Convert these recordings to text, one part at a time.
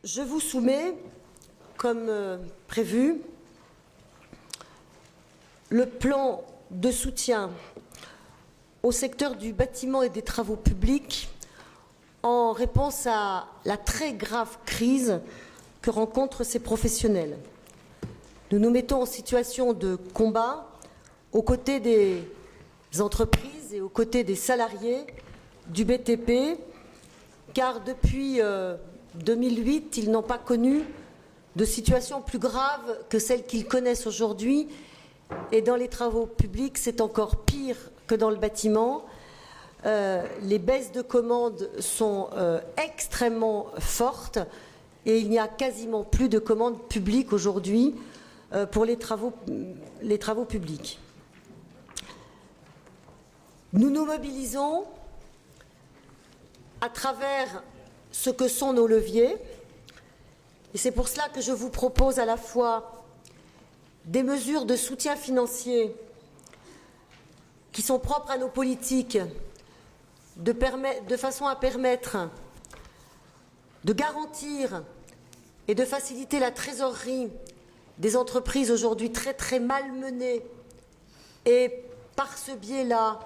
Je vous soumets, comme prévu, le plan de soutien au secteur du bâtiment et des travaux publics en réponse à la très grave crise que rencontrent ces professionnels. Nous nous mettons en situation de combat aux côtés des entreprises et aux côtés des salariés du BTP, car depuis 2008, ils n'ont pas connu de situation plus grave que celle qu'ils connaissent aujourd'hui. Et dans les travaux publics, c'est encore pire que dans le bâtiment. Les baisses de commandes sont extrêmement fortes et il n'y a quasiment plus de commandes publiques aujourd'hui pour les travaux publics. Nous nous mobilisons à travers ce que sont nos leviers et c'est pour cela que je vous propose à la fois des mesures de soutien financier qui sont propres à nos politiques de façon à permettre de garantir et de faciliter la trésorerie des entreprises aujourd'hui très malmenées. Et par ce biais-là,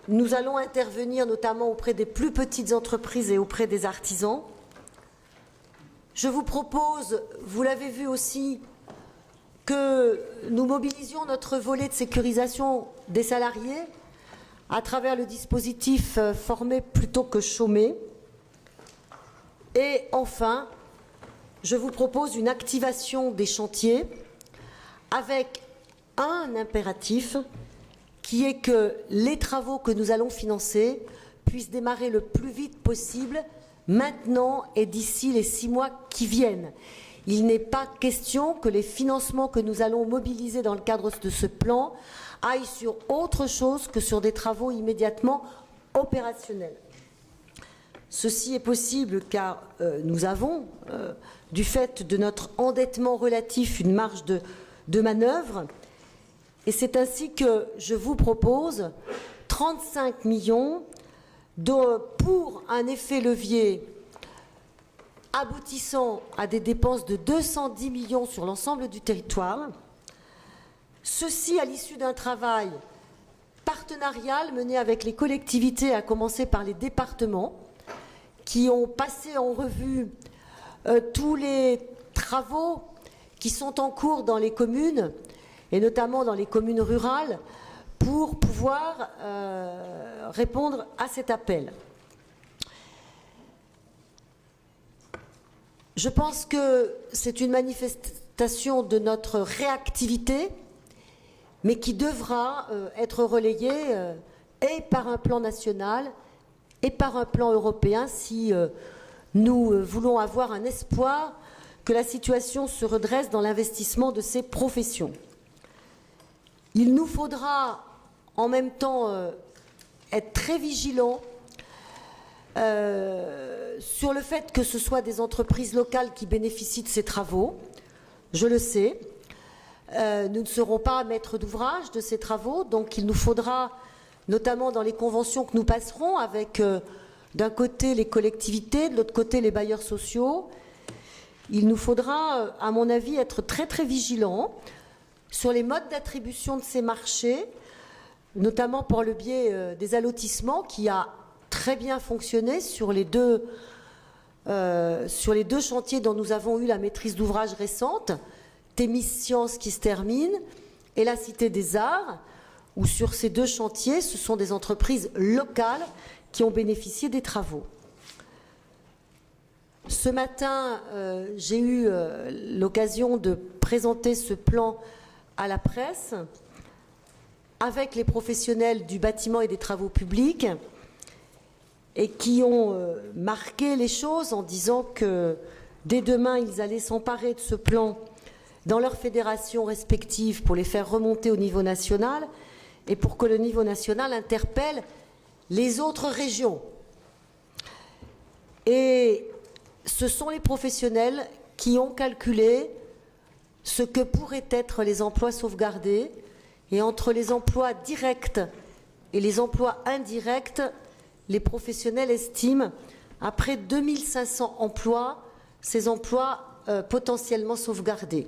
nous allons intervenir notamment auprès des plus petites entreprises et auprès des artisans. Je vous propose, vous l'avez vu aussi, que nous mobilisions notre volet de sécurisation des salariés à travers le dispositif former plutôt que chômer. Et enfin, je vous propose une activation des chantiers avec un impératif qui est que les travaux que nous allons financer puissent démarrer le plus vite possible, maintenant et d'ici les 6 mois qui viennent. Il n'est pas question que les financements que nous allons mobiliser dans le cadre de ce plan aillent sur autre chose que sur des travaux immédiatement opérationnels. Ceci est possible car nous avons, du fait de notre endettement relatif, une marge de manœuvre. Et c'est ainsi que je vous propose 35 millions pour un effet levier aboutissant à des dépenses de 210 millions sur l'ensemble du territoire. Ceci à l'issue d'un travail partenarial mené avec les collectivités, à commencer par les départements, qui ont passé en revue tous les travaux qui sont en cours dans les communes, et notamment dans les communes rurales, pour pouvoir répondre à cet appel. Je pense que c'est une manifestation de notre réactivité, mais qui devra être relayée et par un plan national et par un plan européen si nous voulons avoir un espoir que la situation se redresse dans l'investissement de ces professions. Il nous faudra en même temps être très vigilants sur le fait que ce soit des entreprises locales qui bénéficient de ces travaux. Je le sais. Nous ne serons pas maîtres d'ouvrage de ces travaux, donc il nous faudra, notamment dans les conventions que nous passerons avec d'un côté les collectivités, de l'autre côté les bailleurs sociaux, il nous faudra, à mon avis, être très vigilants sur les modes d'attribution de ces marchés, notamment par le biais des allotissements qui a très bien fonctionné sur les deux chantiers dont nous avons eu la maîtrise d'ouvrage récente, Thémis Sciences qui se termine et la Cité des Arts, où sur ces 2 chantiers, ce sont des entreprises locales qui ont bénéficié des travaux. Ce matin, j'ai eu l'occasion de présenter ce plan à la presse avec les professionnels du bâtiment et des travaux publics et qui ont marqué les choses en disant que dès demain, ils allaient s'emparer de ce plan dans leurs fédérations respectives pour les faire remonter au niveau national et pour que le niveau national interpelle les autres régions. Et ce sont les professionnels qui ont calculé ce que pourraient être les emplois sauvegardés. Et entre les emplois directs et les emplois indirects, les professionnels estiment à près de 2500 emplois ces emplois potentiellement sauvegardés.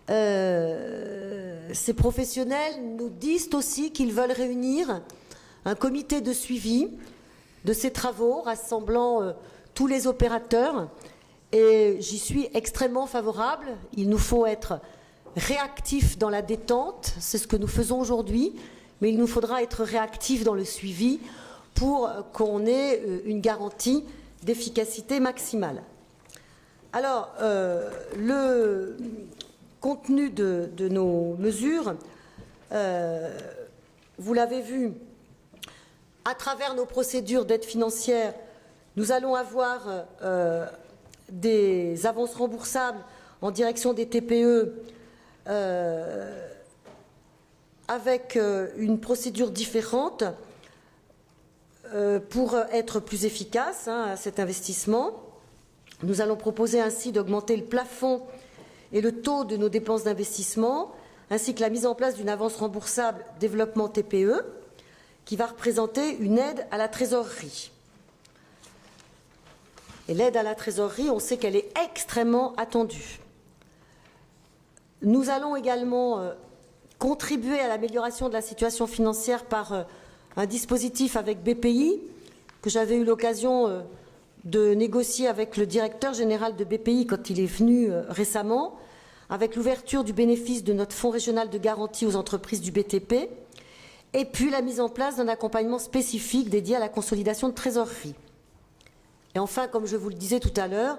Ces professionnels nous disent aussi qu'ils veulent réunir un comité de suivi de ces travaux rassemblant tous les opérateurs, et j'y suis extrêmement favorable. Il nous faut être réactifs dans la détente, c'est ce que nous faisons aujourd'hui, mais il nous faudra être réactifs dans le suivi pour qu'on ait une garantie d'efficacité maximale. Alors, le contenu de nos mesures, vous l'avez vu, à travers nos procédures d'aide financière, nous allons avoir des avances remboursables en direction des TPE avec une procédure différente pour être plus efficace à cet investissement. Nous allons proposer ainsi d'augmenter le plafond et le taux de nos dépenses d'investissement, ainsi que la mise en place d'une avance remboursable développement TPE, qui va représenter une aide à la trésorerie. Et l'aide à la trésorerie, on sait qu'elle est extrêmement attendue. Nous allons également contribuer à l'amélioration de la situation financière par un dispositif avec BPI, que j'avais eu l'occasion de négocier avec le directeur général de BPI quand il est venu récemment, avec l'ouverture du bénéfice de notre fonds régional de garantie aux entreprises du BTP, et puis la mise en place d'un accompagnement spécifique dédié à la consolidation de trésorerie. Et enfin, comme je vous le disais tout à l'heure,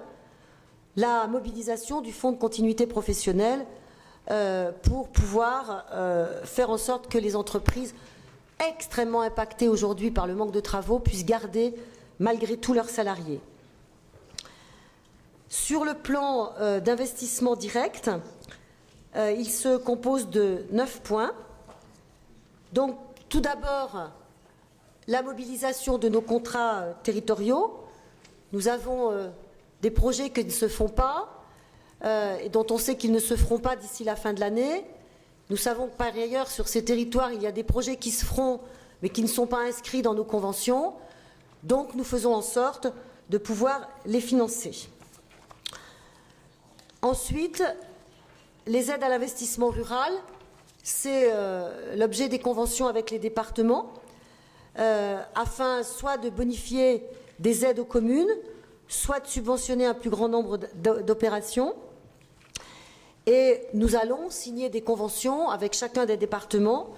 la mobilisation du fonds de continuité professionnelle pour pouvoir faire en sorte que les entreprises extrêmement impactées aujourd'hui par le manque de travaux puissent garder malgré tout leurs salariés. Sur le plan d'investissement direct, il se compose de 9 points. Donc, tout d'abord, la mobilisation de nos contrats territoriaux. Nous avons des projets qui ne se font pas et dont on sait qu'ils ne se feront pas d'ici la fin de l'année. Nous savons que par ailleurs, sur ces territoires, il y a des projets qui se feront mais qui ne sont pas inscrits dans nos conventions. Donc, nous faisons en sorte de pouvoir les financer. Ensuite, les aides à l'investissement rural, c'est l'objet des conventions avec les départements, afin soit de bonifier des aides aux communes, soit de subventionner un plus grand nombre d'opérations. Et nous allons signer des conventions avec chacun des départements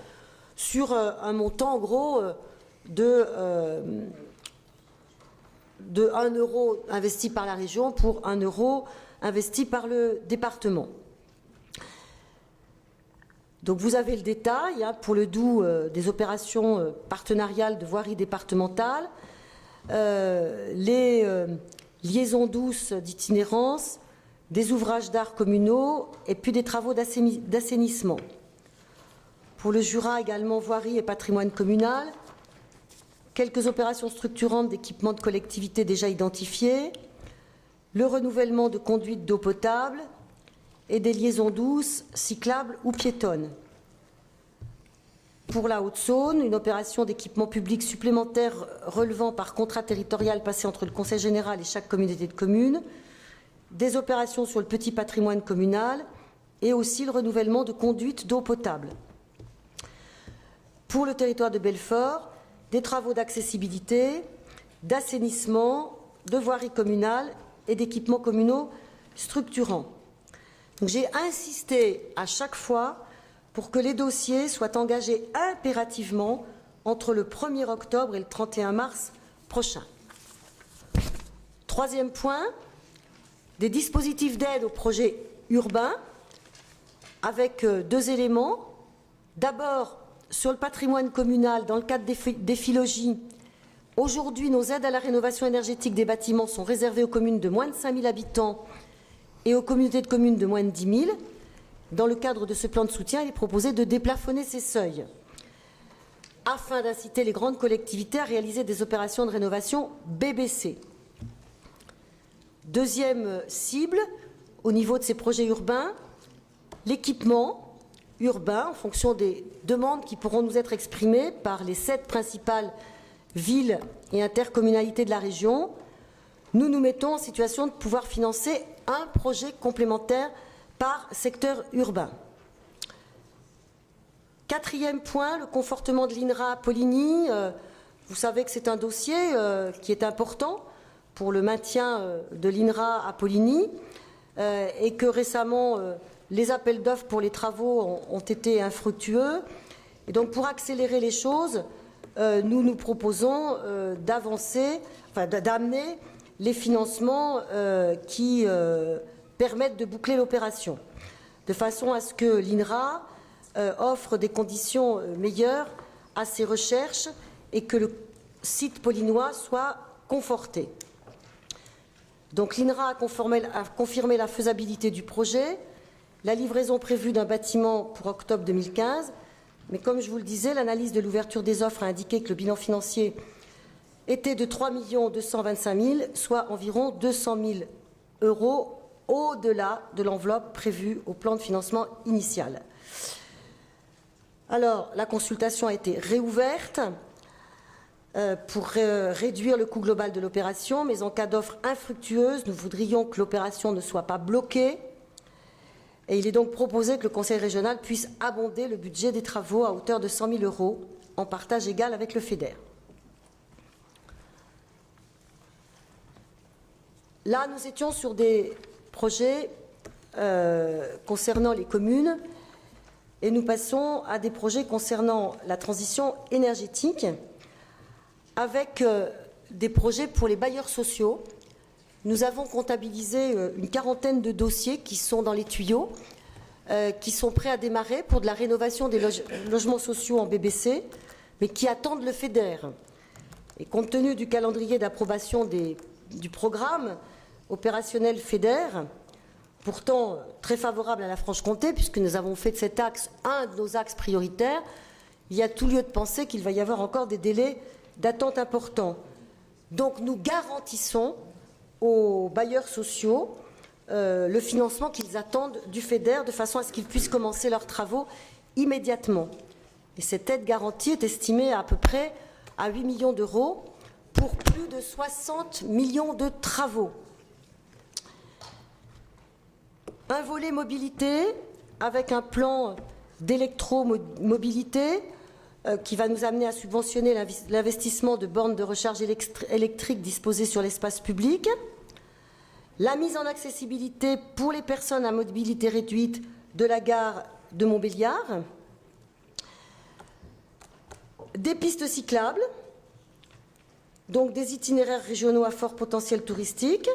sur un montant, en gros, de 1 euro investi par la région pour 1 euro investi par le département. Donc vous avez le détail pour le Doubs des opérations partenariales de voirie départementale, les liaisons douces d'itinérance, des ouvrages d'art communaux et puis des travaux d'assainissement. Pour le Jura également, voirie et patrimoine communal, quelques opérations structurantes d'équipements de collectivités déjà identifiées, le renouvellement de conduites d'eau potable et des liaisons douces, cyclables ou piétonnes. Pour la Haute-Saône, une opération d'équipement public supplémentaire relevant par contrat territorial passé entre le Conseil général et chaque communauté de communes, des opérations sur le petit patrimoine communal et aussi le renouvellement de conduites d'eau potable. Pour le territoire de Belfort, des travaux d'accessibilité, d'assainissement, de voirie communale et d'équipements communaux structurants. Donc, j'ai insisté à chaque fois pour que les dossiers soient engagés impérativement entre le 1er octobre et le 31 mars prochain. Troisième point, des dispositifs d'aide aux projets urbains avec 2 éléments. D'abord, sur le patrimoine communal, dans le cadre des FILOGI, aujourd'hui, nos aides à la rénovation énergétique des bâtiments sont réservées aux communes de moins de 5 000 habitants et aux communautés de communes de moins de 10 000. Dans le cadre de ce plan de soutien, il est proposé de déplafonner ces seuils afin d'inciter les grandes collectivités à réaliser des opérations de rénovation BBC. Deuxième cible, au niveau de ces projets urbains, l'équipement urbain en fonction des demandes qui pourront nous être exprimées par les 7 principales villes et intercommunalités de la région. nous nous mettons en situation de pouvoir financer un projet complémentaire par secteur urbain. Quatrième point, le confortement de l'INRA à Poligny. Vous savez que c'est un dossier qui est important pour le maintien de l'INRA à Poligny et que récemment, les appels d'offres pour les travaux ont été infructueux. Et donc, pour accélérer les choses, nous nous proposons d'amener les financements qui permettent de boucler l'opération, de façon à ce que l'INRA offre des conditions meilleures à ses recherches et que le site polignois soit conforté. Donc l'INRA a confirmé la faisabilité du projet, la livraison prévue d'un bâtiment pour octobre 2015, mais comme je vous le disais, l'analyse de l'ouverture des offres a indiqué que le bilan financier était de 3 225 000, soit environ 200 000 € au-delà de l'enveloppe prévue au plan de financement initial. Alors, la consultation a été réouverte pour réduire le coût global de l'opération, mais en cas d'offre infructueuse, nous voudrions que l'opération ne soit pas bloquée. Et il est donc proposé que le Conseil régional puisse abonder le budget des travaux à hauteur de 100 000 € en partage égal avec le FEDER. Là, nous étions sur des projets concernant les communes et nous passons à des projets concernant la transition énergétique avec des projets pour les bailleurs sociaux. Nous avons comptabilisé une quarantaine de dossiers qui sont dans les tuyaux, qui sont prêts à démarrer pour de la rénovation des logements sociaux en BBC, mais qui attendent le FEDER. Et compte tenu du calendrier d'approbation du programme opérationnel FEDER, pourtant très favorable à la Franche-Comté, puisque nous avons fait de cet axe un de nos axes prioritaires, il y a tout lieu de penser qu'il va y avoir encore des délais d'attente importants. Donc nous garantissons aux bailleurs sociaux le financement qu'ils attendent du FEDER de façon à ce qu'ils puissent commencer leurs travaux immédiatement. Et cette aide garantie est estimée à peu près à 8 millions d'euros pour plus de 60 millions de travaux. Un volet mobilité avec un plan d'électromobilité qui va nous amener à subventionner l'investissement de bornes de recharge électrique disposées sur l'espace public, la mise en accessibilité pour les personnes à mobilité réduite de la gare de Montbéliard, des pistes cyclables, donc des itinéraires régionaux à fort potentiel touristique.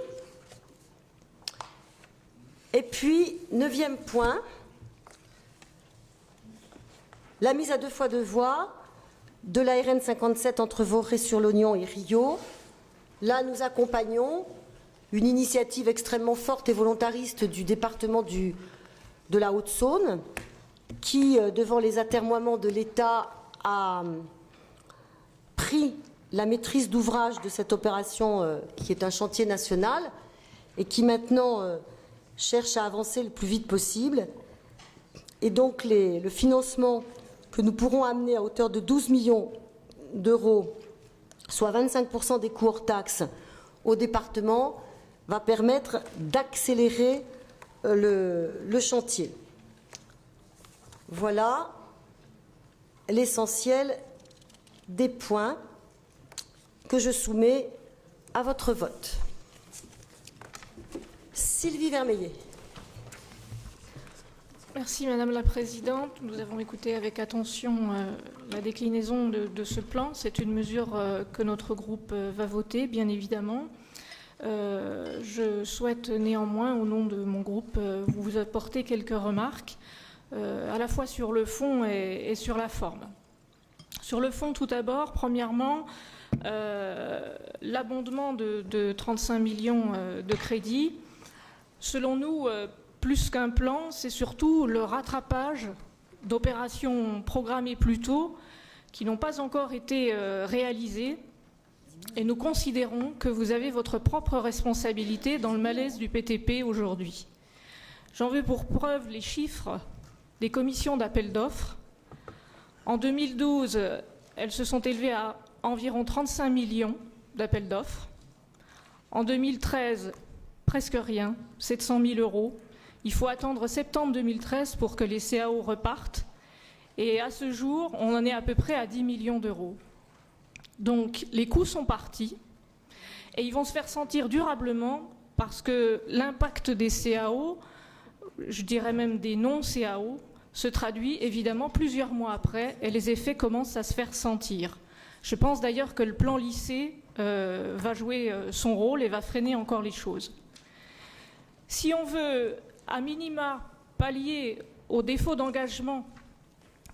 Et puis, 9e point, la mise à 2 fois 2 voies de la RN 57 entre Vorey-sur-l'Ognon et Rio. Là, nous accompagnons une initiative extrêmement forte et volontariste du département de la Haute-Saône qui, devant les atermoiements de l'État, a pris la maîtrise d'ouvrage de cette opération qui est un chantier national et qui maintenant cherche à avancer le plus vite possible. Et donc le financement que nous pourrons amener à hauteur de 12 millions d'euros, soit 25% des coûts hors taxes au département, va permettre d'accélérer le chantier. Voilà l'essentiel des points que je soumets à votre vote. Sylvie Vermeillet. Merci Madame la Présidente. Nous avons écouté avec attention la déclinaison de ce plan. C'est une mesure que notre groupe va voter, bien évidemment. Je souhaite néanmoins, au nom de mon groupe, vous apporter quelques remarques, à la fois sur le fond et sur la forme. Sur le fond, tout d'abord, premièrement, l'abondement de 35 millions de crédits, selon nous, plus qu'un plan, c'est surtout le rattrapage d'opérations programmées plus tôt qui n'ont pas encore été réalisées. Et nous considérons que vous avez votre propre responsabilité dans le malaise du PTP aujourd'hui. J'en veux pour preuve les chiffres des commissions d'appel d'offres. En 2012, elles se sont élevées à environ 35 millions d'appels d'offres. En 2013, presque rien, 700 000 euros. Il faut attendre septembre 2013 pour que les CAO repartent. Et à ce jour, on en est à peu près à 10 millions d'euros. Donc les coûts sont partis et ils vont se faire sentir durablement parce que l'impact des CAO, je dirais même des non-CAO, se traduit évidemment plusieurs mois après et les effets commencent à se faire sentir. Je pense d'ailleurs que le plan lycée va jouer son rôle et va freiner encore les choses. Si on veut à minima pallier au défaut d'engagement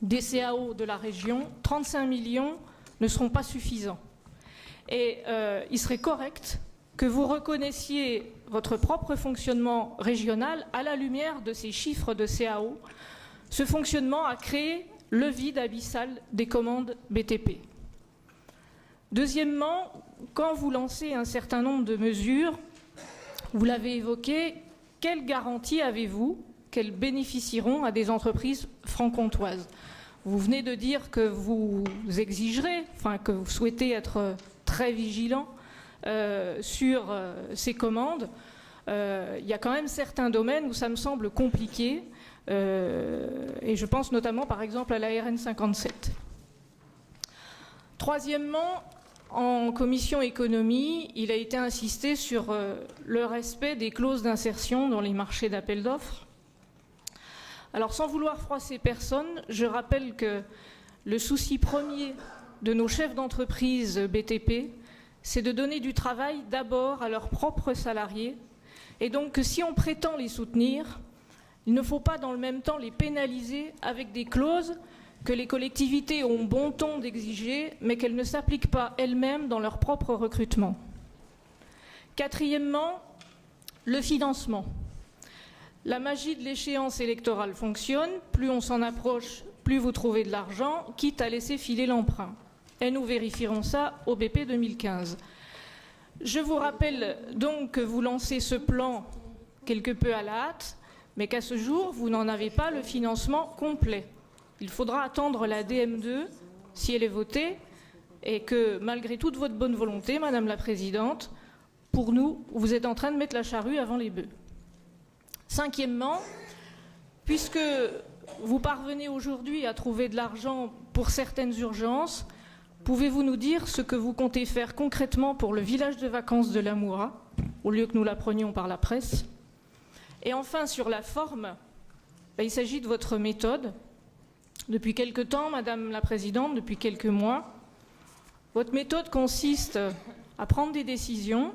des CAO de la région, 35 millions ne seront pas suffisants. Et il serait correct que vous reconnaissiez votre propre fonctionnement régional à la lumière de ces chiffres de CAO. Ce fonctionnement a créé le vide abyssal des commandes BTP. Deuxièmement, quand vous lancez un certain nombre de mesures, vous l'avez évoqué, quelles garanties avez-vous qu'elles bénéficieront à des entreprises franc-comtoises? Vous venez de dire que vous exigerez, enfin que vous souhaitez être très vigilant sur ces commandes. Il y a quand même certains domaines où ça me semble compliqué, et je pense notamment par exemple à la RN 57. Troisièmement, en commission économie, il a été insisté sur le respect des clauses d'insertion dans les marchés d'appel d'offres. Alors, sans vouloir froisser personne, je rappelle que le souci premier de nos chefs d'entreprise BTP, c'est de donner du travail d'abord à leurs propres salariés. Et donc, si on prétend les soutenir, il ne faut pas dans le même temps les pénaliser avec des clauses que les collectivités ont bon ton d'exiger, mais qu'elles ne s'appliquent pas elles-mêmes dans leur propre recrutement. Quatrièmement, le financement. La magie de l'échéance électorale fonctionne, plus on s'en approche, plus vous trouvez de l'argent, quitte à laisser filer l'emprunt. Et nous vérifierons ça au BP 2015. Je vous rappelle donc que vous lancez ce plan quelque peu à la hâte, mais qu'à ce jour, vous n'en avez pas le financement complet. Il faudra attendre la DM2, si elle est votée, et que malgré toute votre bonne volonté, Madame la Présidente, pour nous, vous êtes en train de mettre la charrue avant les bœufs. Cinquièmement, puisque vous parvenez aujourd'hui à trouver de l'argent pour certaines urgences, pouvez-vous nous dire ce que vous comptez faire concrètement pour le village de vacances de l'Amoura, au lieu que nous l'apprenions par la presse? Et enfin, sur la forme, il s'agit de votre méthode. Depuis quelque temps, Madame la Présidente, depuis quelques mois, votre méthode consiste à prendre des décisions,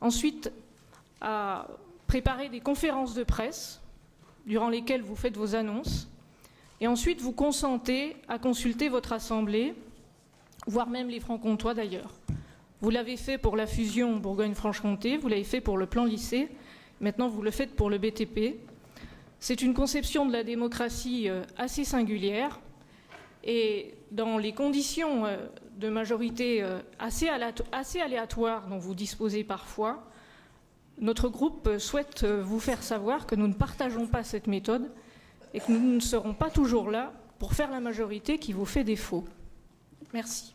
ensuite à préparer des conférences de presse durant lesquelles vous faites vos annonces, et ensuite vous consentez à consulter votre Assemblée, voire même les Francs-Comtois d'ailleurs. Vous l'avez fait pour la fusion Bourgogne-Franche-Comté, vous l'avez fait pour le plan lycée, maintenant vous le faites pour le BTP. C'est une conception de la démocratie assez singulière, et dans les conditions de majorité assez aléatoires dont vous disposez parfois, notre groupe souhaite vous faire savoir que nous ne partageons pas cette méthode et que nous ne serons pas toujours là pour faire la majorité qui vous fait défaut. Merci.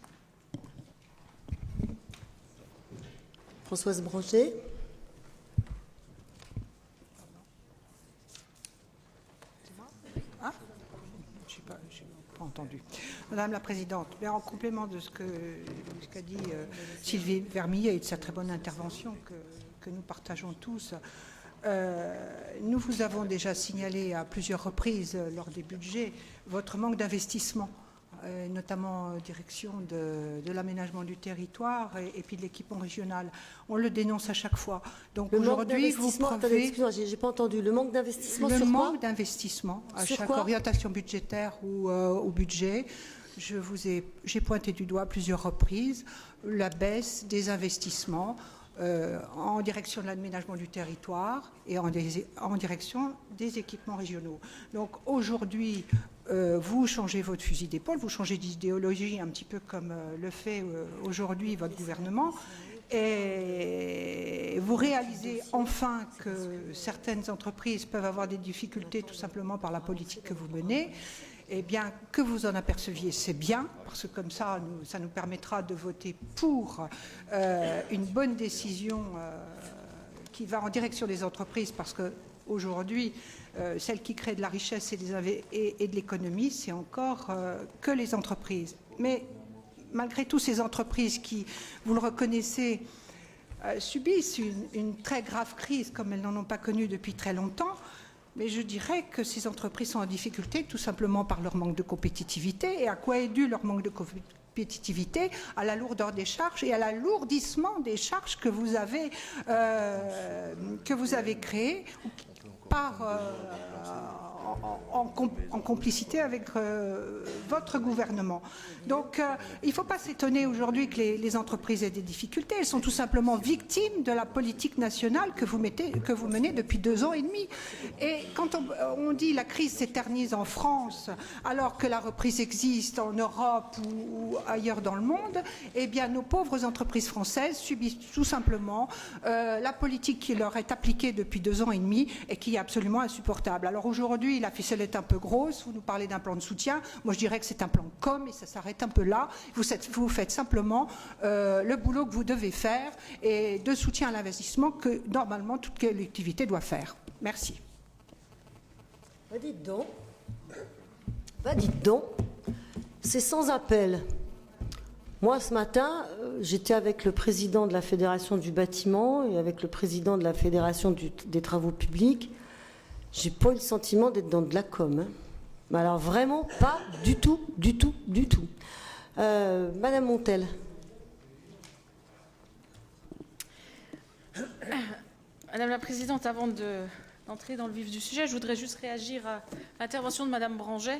Françoise Branger. Je n'ai pas entendu. Madame la Présidente, en complément de ce qu'a dit Sylvie Vermeillet et de sa très bonne intervention que nous partageons tous, nous vous avons déjà signalé à plusieurs reprises lors des budgets votre manque d'investissement, notamment en direction de l'aménagement du territoire et puis de l'équipement régional. On le dénonce à chaque fois. Donc aujourd'hui, vous preuvez... Excusez-moi, j'ai pas entendu. Le manque d'investissement sur quoi? Le manque d'investissement à chaque orientation budgétaire ou au budget. J'ai pointé du doigt à plusieurs reprises la baisse des investissements en direction de l'aménagement du territoire et en direction des équipements régionaux. Donc aujourd'hui, vous changez votre fusil d'épaule, vous changez d'idéologie un petit peu comme le fait aujourd'hui votre gouvernement, et vous réalisez enfin que certaines entreprises peuvent avoir des difficultés tout simplement par la politique que vous menez. eh bien, que vous en aperceviez, c'est bien, parce que comme ça, ça nous permettra de voter pour une bonne décision qui va en direction des entreprises, parce qu'aujourd'hui, celles qui créent de la richesse et de l'économie, c'est encore que les entreprises. Mais malgré tout, ces entreprises qui, vous le reconnaissez, subissent une très grave crise comme elles n'en ont pas connue depuis très longtemps, mais je dirais que ces entreprises sont en difficulté tout simplement par leur manque de compétitivité. Et à quoi est dû leur manque de compétitivité? À la lourdeur des charges et à l'alourdissement des charges que vous avez créées en complicité avec votre gouvernement. Donc, il ne faut pas s'étonner aujourd'hui que les entreprises aient des difficultés. Elles sont tout simplement victimes de la politique nationale que vous menez depuis 2 ans et demi. Et quand on dit la crise s'éternise en France, alors que la reprise existe en Europe ou ailleurs dans le monde, eh bien, nos pauvres entreprises françaises subissent tout simplement la politique qui leur est appliquée depuis 2 ans et demi et qui est absolument insupportable. Alors aujourd'hui, la ficelle est un peu grosse, vous nous parlez d'un plan de soutien, moi je dirais que c'est un plan com et ça s'arrête un peu là. Vous faites simplement le boulot que vous devez faire et de soutien à l'investissement que normalement toute collectivité doit faire. Merci. Dites donc, c'est sans appel. Moi, ce matin, j'étais avec le président de la Fédération du bâtiment et avec le président de la Fédération des travaux publics. J'ai pas eu le sentiment d'être dans de la com. Hein. Mais alors vraiment pas du tout. Madame Montel. Madame la Présidente, avant d'entrer dans le vif du sujet, je voudrais juste réagir à l'intervention de Madame Branget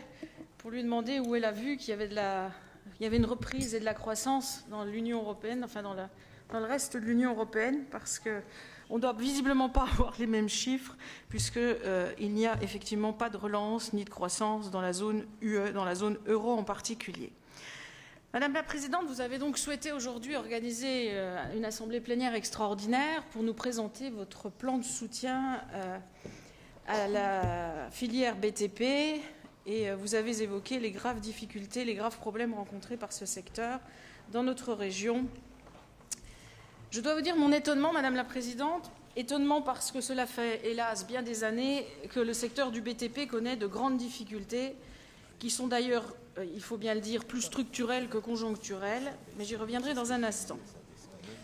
pour lui demander où elle a vu qu'il y avait une reprise et de la croissance dans l'Union européenne, enfin dans le reste de l'Union européenne, parce qu'on ne doit visiblement pas avoir les mêmes chiffres, puisqu'il n'y a effectivement pas de relance ni de croissance dans la zone UE, dans la zone euro en particulier. Madame la Présidente, vous avez donc souhaité aujourd'hui organiser une assemblée plénière extraordinaire pour nous présenter votre plan de soutien à la filière BTP, et vous avez évoqué les graves difficultés, les graves problèmes rencontrés par ce secteur dans notre région. Je dois vous dire mon étonnement, Madame la Présidente, étonnement parce que cela fait, hélas, bien des années que le secteur du BTP connaît de grandes difficultés, qui sont d'ailleurs, il faut bien le dire, plus structurelles que conjoncturelles, mais j'y reviendrai dans un instant.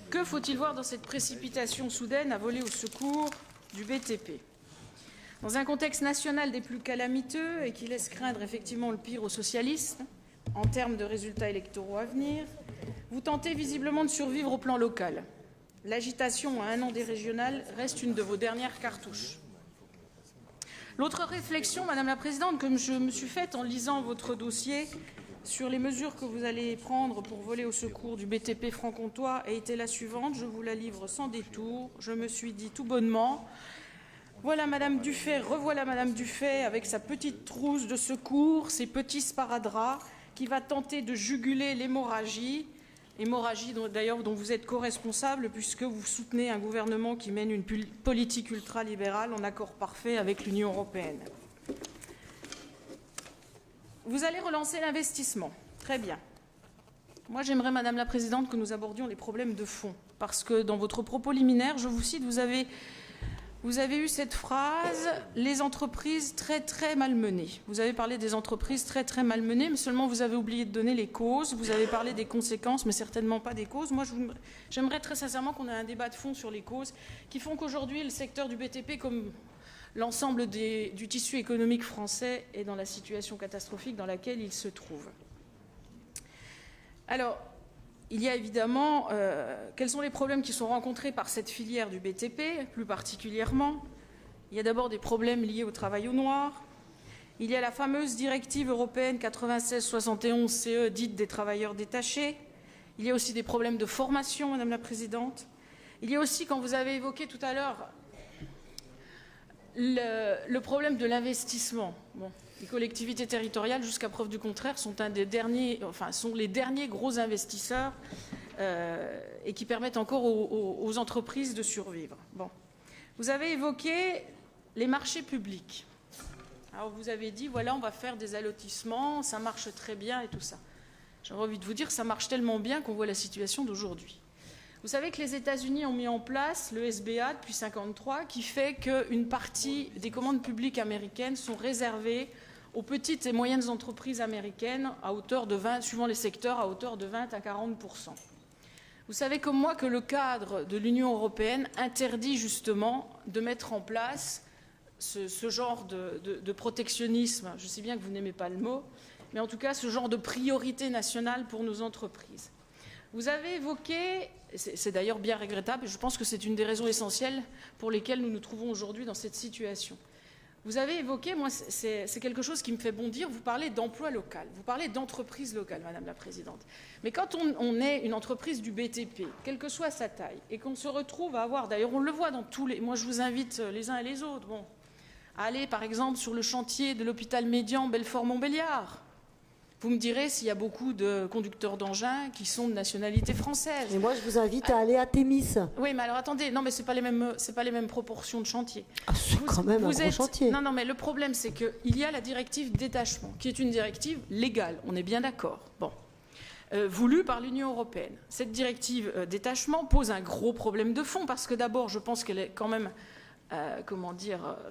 Que faut-il voir dans cette précipitation soudaine à voler au secours du BTP ? Dans un contexte national des plus calamiteux et qui laisse craindre effectivement le pire aux socialistes, en termes de résultats électoraux à venir, vous tentez visiblement de survivre au plan local. L'agitation à 1 an des régionales reste une de vos dernières cartouches. L'autre réflexion, Madame la Présidente, que je me suis faite en lisant votre dossier sur les mesures que vous allez prendre pour voler au secours du BTP franc-comtois a été la suivante, je vous la livre sans détour. Je me suis dit tout bonnement, voilà Madame Dufay, revoilà Madame Dufay avec sa petite trousse de secours, ses petits sparadraps, qui va tenter de juguler l'hémorragie d'ailleurs dont vous êtes co-responsable puisque vous soutenez un gouvernement qui mène une politique ultralibérale en accord parfait avec l'Union européenne. Vous allez relancer l'investissement. Très bien. Moi, j'aimerais, Madame la Présidente, que nous abordions les problèmes de fond. Parce que dans votre propos liminaire, je vous cite, vous avez eu cette phrase « les entreprises très très malmenées ». Vous avez parlé des entreprises très très malmenées, mais seulement vous avez oublié de donner les causes. Vous avez parlé des conséquences, mais certainement pas des causes. Moi, j'aimerais très sincèrement qu'on ait un débat de fond sur les causes qui font qu'aujourd'hui, le secteur du BTP, comme l'ensemble du tissu économique français, est dans la situation catastrophique dans laquelle il se trouve. Alors, il y a évidemment, quels sont les problèmes qui sont rencontrés par cette filière du BTP, plus particulièrement? Il y a d'abord des problèmes liés au travail au noir. Il y a la fameuse directive européenne 96/71/CE, dite des travailleurs détachés. Il y a aussi des problèmes de formation, Madame la Présidente. Il y a aussi, quand vous avez évoqué tout à l'heure, le problème de l'investissement. Bon. Les collectivités territoriales, jusqu'à preuve du contraire, sont les derniers gros investisseurs et qui permettent encore aux entreprises de survivre. Bon. Vous avez évoqué les marchés publics. Alors vous avez dit, voilà, on va faire des allotissements, ça marche très bien et tout ça. J'aurais envie de vous dire, ça marche tellement bien qu'on voit la situation d'aujourd'hui. Vous savez que les États-Unis ont mis en place le SBA depuis 1953, qui fait qu'une partie des commandes publiques américaines sont réservées aux petites et moyennes entreprises américaines à hauteur de 20, suivant les secteurs, à hauteur de 20 à 40%. Vous savez comme moi que le cadre de l'Union européenne interdit justement de mettre en place ce genre de protectionnisme. Je sais bien que vous n'aimez pas le mot, mais en tout cas ce genre de priorité nationale pour nos entreprises. Vous avez évoqué, c'est d'ailleurs bien regrettable, et je pense que c'est une des raisons essentielles pour lesquelles nous nous trouvons aujourd'hui dans cette situation. Vous avez évoqué, moi c'est quelque chose qui me fait bondir, vous parlez d'emploi local, vous parlez d'entreprise locale, Madame la Présidente. Mais quand on est une entreprise du BTP, quelle que soit sa taille, et qu'on se retrouve à avoir, d'ailleurs on le voit dans tous les... Moi je vous invite les uns et les autres, bon, à aller par exemple sur le chantier de l'hôpital Médian Belfort-Montbéliard. Vous me direz s'il y a beaucoup de conducteurs d'engins qui sont de nationalité française. Et moi, je vous invite à aller à Thémis. Oui, mais alors attendez, non, mais c'est pas les mêmes proportions de chantier. Ah, c'est quand même un gros chantier. Non, mais le problème, c'est qu'il y a la directive détachement, qui est une directive légale. On est bien d'accord. Bon, voulue par l'Union européenne. Cette directive détachement pose un gros problème de fond parce que d'abord, je pense qu'elle est quand même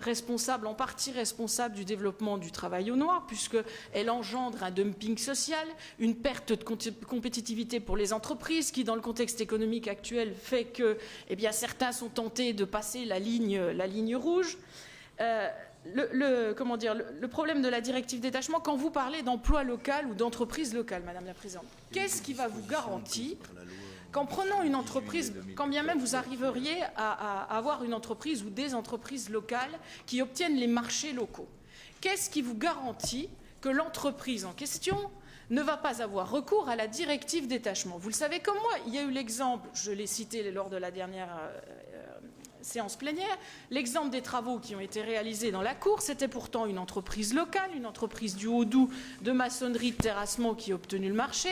responsable, en partie responsable du développement du travail au noir, puisqu'elle engendre un dumping social, une perte de compétitivité pour les entreprises, qui, dans le contexte économique actuel, fait que certains sont tentés de passer la ligne rouge. Le problème de la directive détachement, quand vous parlez d'emploi local ou d'entreprise locale, Madame la Présidente, qu'est-ce qui va vous garantir qu'en prenant une entreprise, quand bien même vous arriveriez à avoir une entreprise ou des entreprises locales qui obtiennent les marchés locaux, qu'est-ce qui vous garantit que l'entreprise en question ne va pas avoir recours à la directive détachement? Vous le savez comme moi, il y a eu l'exemple, je l'ai cité lors de la dernière séance plénière, l'exemple des travaux qui ont été réalisés dans la cour, c'était pourtant une entreprise locale, une entreprise du Haut-Doubs de maçonnerie de terrassement qui a obtenu le marché.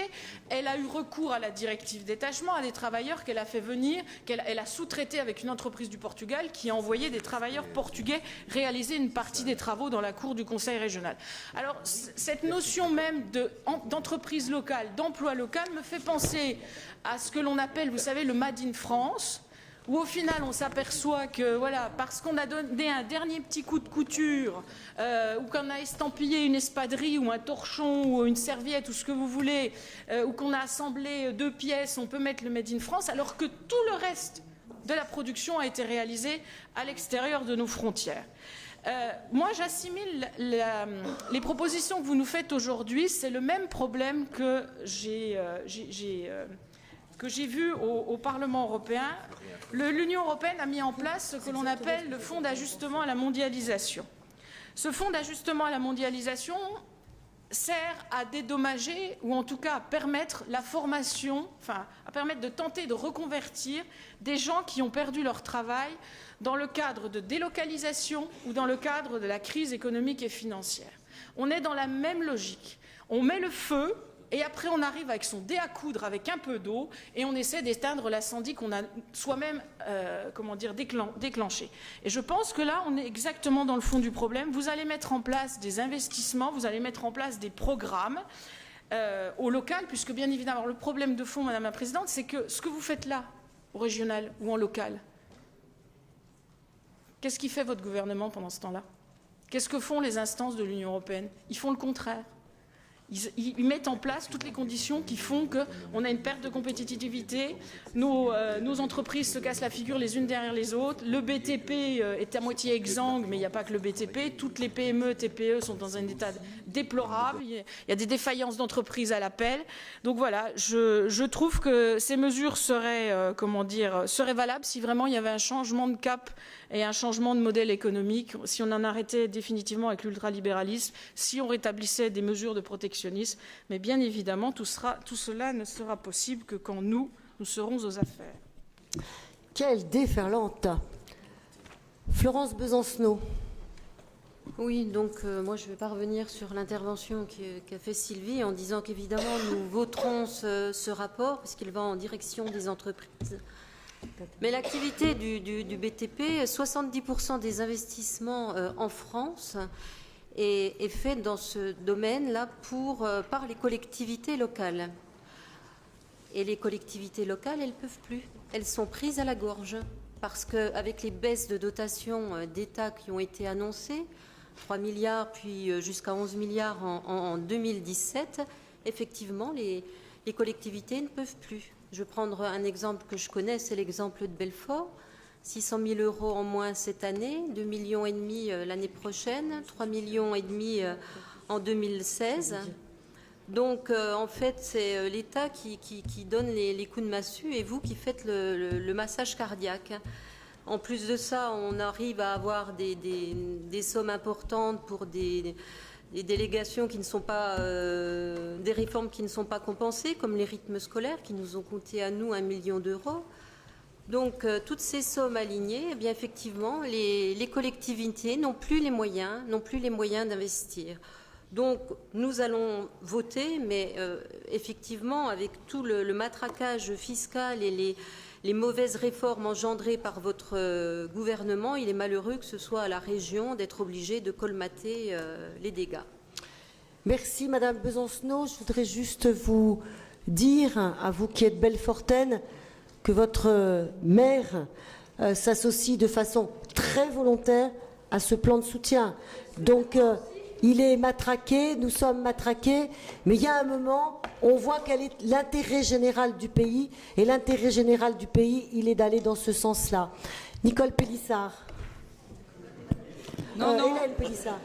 Elle a eu recours à la directive détachement à des travailleurs qu'elle a fait venir, qu'elle a sous-traité avec une entreprise du Portugal qui a envoyé des travailleurs portugais réaliser une partie des travaux dans la cour du Conseil régional. Alors, cette notion même d'entreprise locale, d'emploi local, me fait penser à ce que l'on appelle, vous savez, le Made in France, où au final on s'aperçoit que voilà, parce qu'on a donné un dernier petit coup de couture, ou qu'on a estampillé une espadrille ou un torchon ou une serviette ou ce que vous voulez, ou qu'on a assemblé 2 pièces, on peut mettre le Made in France, alors que tout le reste de la production a été réalisé à l'extérieur de nos frontières. Moi, j'assimile les propositions que vous nous faites aujourd'hui, c'est le même problème que j'ai vu au Parlement européen. L'Union européenne a mis en place ce que l'on appelle le Fonds d'ajustement à la mondialisation. Ce Fonds d'ajustement à la mondialisation sert à dédommager, ou en tout cas à permettre la formation, à permettre de tenter de reconvertir des gens qui ont perdu leur travail dans le cadre de délocalisation ou dans le cadre de la crise économique et financière. On est dans la même logique. On met le feu, et après on arrive avec son dé à coudre avec un peu d'eau et on essaie d'éteindre l'incendie qu'on a soi-même déclenché. Et je pense que là on est exactement dans le fond du problème. Vous allez mettre en place des investissements, vous allez mettre en place des programmes au local, puisque bien évidemment le problème de fond, Madame la Présidente, c'est que ce que vous faites là, au régional ou en local, qu'est-ce qui fait votre gouvernement pendant ce temps-là? Qu'est-ce que font les instances de l'Union européenne? Ils font le contraire. Ils mettent en place toutes les conditions qui font qu'on a une perte de compétitivité, nos entreprises se cassent la figure les unes derrière les autres, le BTP est à moitié exsangue, mais il n'y a pas que le BTP, toutes les PME, TPE sont dans un état déplorable, il y a des défaillances d'entreprises à l'appel. Donc voilà, je trouve que ces mesures seraient valables si vraiment il y avait un changement de cap et un changement de modèle économique, si on en arrêtait définitivement avec l'ultralibéralisme, si on rétablissait des mesures de protectionnisme. Mais bien évidemment, tout cela ne sera possible que quand nous serons aux affaires. Quelle déferlante! Florence Besancenot. Oui, donc moi je ne vais pas revenir sur l'intervention qu'a fait Sylvie en disant qu'évidemment nous voterons ce rapport puisqu'il va en direction des entreprises. Mais l'activité du BTP, 70% des investissements en France est fait dans ce domaine-là par les collectivités locales. Et les collectivités locales, elles ne peuvent plus. Elles sont prises à la gorge. Parce qu'avec les baisses de dotation d'État qui ont été annoncées, 3 milliards puis jusqu'à 11 milliards en 2017, effectivement, les collectivités ne peuvent plus. Je vais prendre un exemple que je connais, c'est l'exemple de Belfort. 600 000 € en moins cette année, 2,5 millions l'année prochaine, 3,5 millions en 2016. Donc, en fait, c'est l'État qui donne les coups de massue et vous qui faites le massage cardiaque. En plus de ça, on arrive à avoir des sommes importantes pour des délégations qui ne sont pas... des réformes qui ne sont pas compensées, comme les rythmes scolaires, qui nous ont coûté à nous 1 million d'euros. Donc, toutes ces sommes alignées, eh bien, effectivement, les collectivités n'ont plus les moyens d'investir. Donc, nous allons voter, mais effectivement, avec tout le matraquage fiscal et les mauvaises réformes engendrées par votre gouvernement, il est malheureux que ce soit à la région d'être obligée de colmater les dégâts. Merci Madame Besancenot. Je voudrais juste vous dire, à vous qui êtes belfortaine, que votre maire s'associe de façon très volontaire à ce plan de soutien. Donc, il est matraqué, nous sommes matraqués, mais il y a un moment, on voit quel est l'intérêt général du pays, et l'intérêt général du pays, il est d'aller dans ce sens-là. Nicole Pélissard. Non. Hélène Pélissard.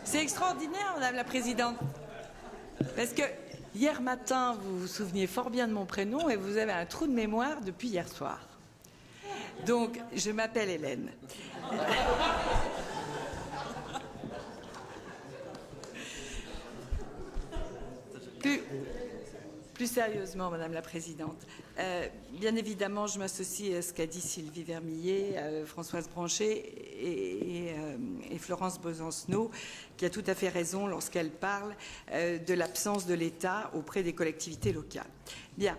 C'est extraordinaire, Madame la Présidente, parce que hier matin, vous vous souveniez fort bien de mon prénom et vous avez un trou de mémoire depuis hier soir. Donc, je m'appelle Hélène. Plus sérieusement, Madame la Présidente, bien évidemment, je m'associe à ce qu'a dit Sylvie Vermeillet, Françoise Blanchet et Florence Besancenot, qui a tout à fait raison lorsqu'elle parle de l'absence de l'État auprès des collectivités locales. Bien,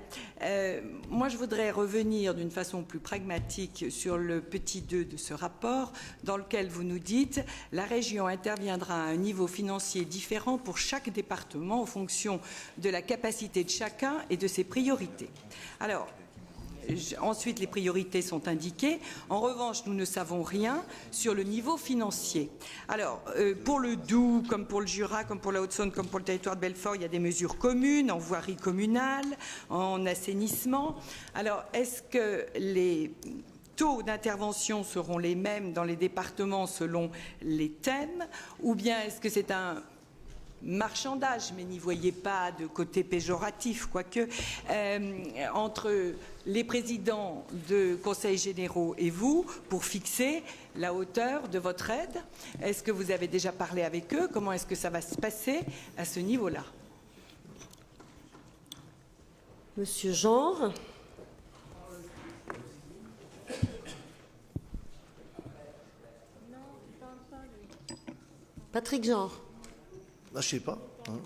moi je voudrais revenir d'une façon plus pragmatique sur le petit 2 de ce rapport, dans lequel vous nous dites « La région interviendra à un niveau financier différent pour chaque département en fonction de la capacité de chacun et de ses priorités. » Alors, ensuite, les priorités sont indiquées. En revanche, nous ne savons rien sur le niveau financier. Alors, pour le Doubs, comme pour le Jura, comme pour la Haute-Saône, comme pour le territoire de Belfort, il y a des mesures communes en voirie communale, en assainissement. Alors, est-ce que les taux d'intervention seront les mêmes dans les départements selon les thèmes, ou bien est-ce que c'est un marchandage, mais n'y voyez pas de côté péjoratif, quoique, entre les présidents de conseils généraux et vous, pour fixer la hauteur de votre aide? Est-ce que vous avez déjà parlé avec eux? Comment est-ce que ça va se passer à ce niveau-là? Monsieur Genre. Patrick Genre. Ah, je sais pas. Hein.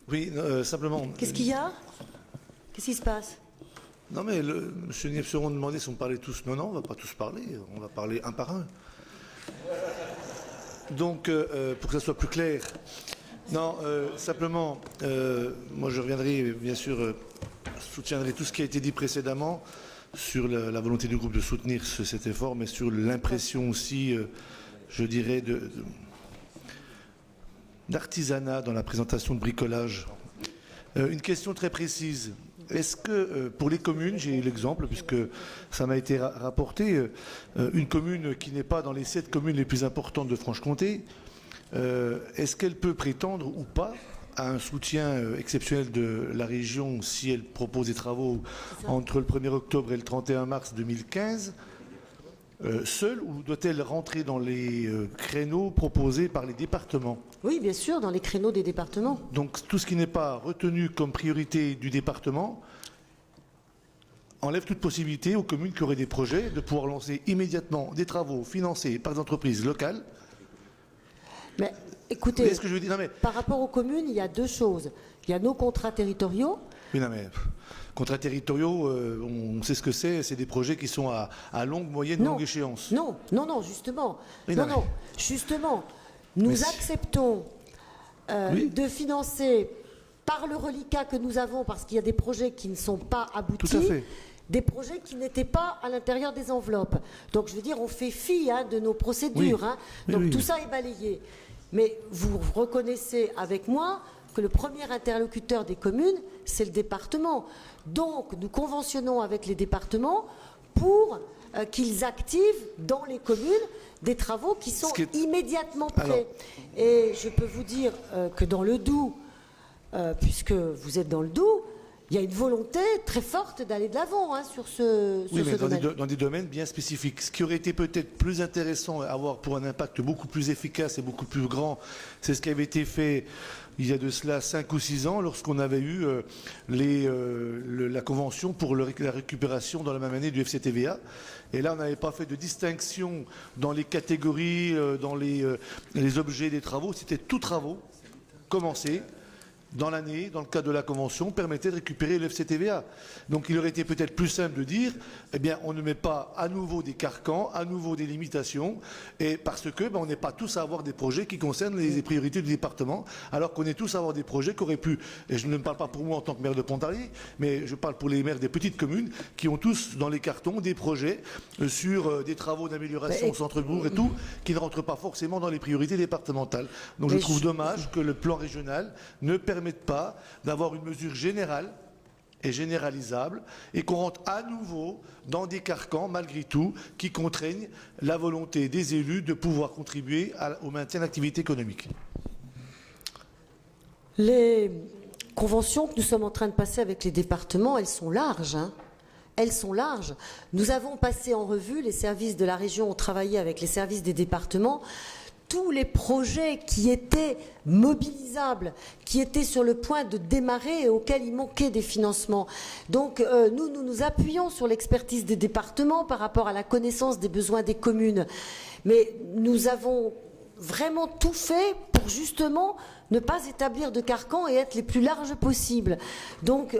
Oui, simplement. Qu'est-ce qu'il y a? Qu'est-ce qui se passe? Non, mais M. Niepceron demandait si on parlait tous. Non, on ne va pas tous parler. On va parler un par un. Donc, pour que ça soit plus clair. Non, simplement, moi je reviendrai, bien sûr, soutiendrai tout ce qui a été dit précédemment sur la volonté du groupe de soutenir cet effort, mais sur l'impression aussi, je dirais, d'artisanat dans la présentation de bricolage. Une question très précise. Est-ce que pour les communes, j'ai l'exemple puisque ça m'a été rapporté, une commune qui n'est pas dans les 7 communes les plus importantes de Franche-Comté, est-ce qu'elle peut prétendre ou pas à un soutien exceptionnel de la région si elle propose des travaux entre le 1er octobre et le 31 mars 2015 seule, ou doit-elle rentrer dans les créneaux proposés par les départements? Oui, bien sûr, dans les créneaux des départements. Donc tout ce qui n'est pas retenu comme priorité du département enlève toute possibilité aux communes qui auraient des projets de pouvoir lancer immédiatement des travaux financés par des entreprises locales. Mais écoutez, mais ce que je veux dire, non, mais... par rapport aux communes, il y a deux choses. Il y a nos contrats territoriaux Oui, non, mais contrats territoriaux, on sait ce que c'est des projets qui sont à longue, moyenne, Non. longue échéance. Non, justement. Oui, non, non, non, justement. Nous Mais acceptons Oui. de financer par le reliquat que nous avons, parce qu'il y a des projets qui ne sont pas aboutis, Tout à fait. des projets qui n'étaient pas à l'intérieur des enveloppes. Donc, je veux dire, on fait fi de nos procédures. Oui. Hein. Oui, Donc, oui. tout ça est balayé. Mais vous reconnaissez avec moi que le premier interlocuteur des communes, c'est le département. Donc, nous conventionnons avec les départements pour qu'ils activent dans les communes des travaux qui sont Ce qui est- immédiatement prêts. Alors- Et je peux vous dire que dans le Doubs, puisque vous êtes dans le Doubs, il y a une volonté très forte d'aller de l'avant sur ce, Oui, mais domaine. dans des domaines bien spécifiques. Ce qui aurait été peut-être plus intéressant à avoir pour un impact beaucoup plus efficace et beaucoup plus grand, c'est ce qui avait été fait il y a de cela 5 ou 6 ans, lorsqu'on avait eu la convention pour la récupération dans la même année du FCTVA. Et là, on n'avait pas fait de distinction dans les catégories, dans les objets des travaux. C'était tous travaux commencés dans l'année, dans le cadre de la convention, permettait de récupérer le FCTVA. Donc il aurait été peut-être plus simple de dire, eh bien, on ne met pas à nouveau des carcans, à nouveau des limitations, et parce que on n'est pas tous à avoir des projets qui concernent les priorités du département, alors qu'on est tous à avoir des projets qui auraient pu, et je ne parle pas pour moi en tant que maire de Pontarlier, mais je parle pour les maires des petites communes, qui ont tous dans les cartons des projets sur des travaux d'amélioration au centre-bourg et tout, qui ne rentrent pas forcément dans les priorités départementales. Donc je trouve dommage que le plan régional ne permette pas d'avoir une mesure générale et généralisable et qu'on rentre à nouveau dans des carcans, malgré tout, qui contraignent la volonté des élus de pouvoir contribuer au maintien de l'activité économique. Les conventions que nous sommes en train de passer avec les départements, elles sont larges. Elles sont larges. Nous avons passé en revue, les services de la région ont travaillé avec les services des départements, tous les projets qui étaient mobilisables, qui étaient sur le point de démarrer et auxquels il manquait des financements. Donc nous nous appuyons sur l'expertise des départements par rapport à la connaissance des besoins des communes. Mais nous avons vraiment tout fait pour justement ne pas établir de carcan et être les plus larges possibles. Donc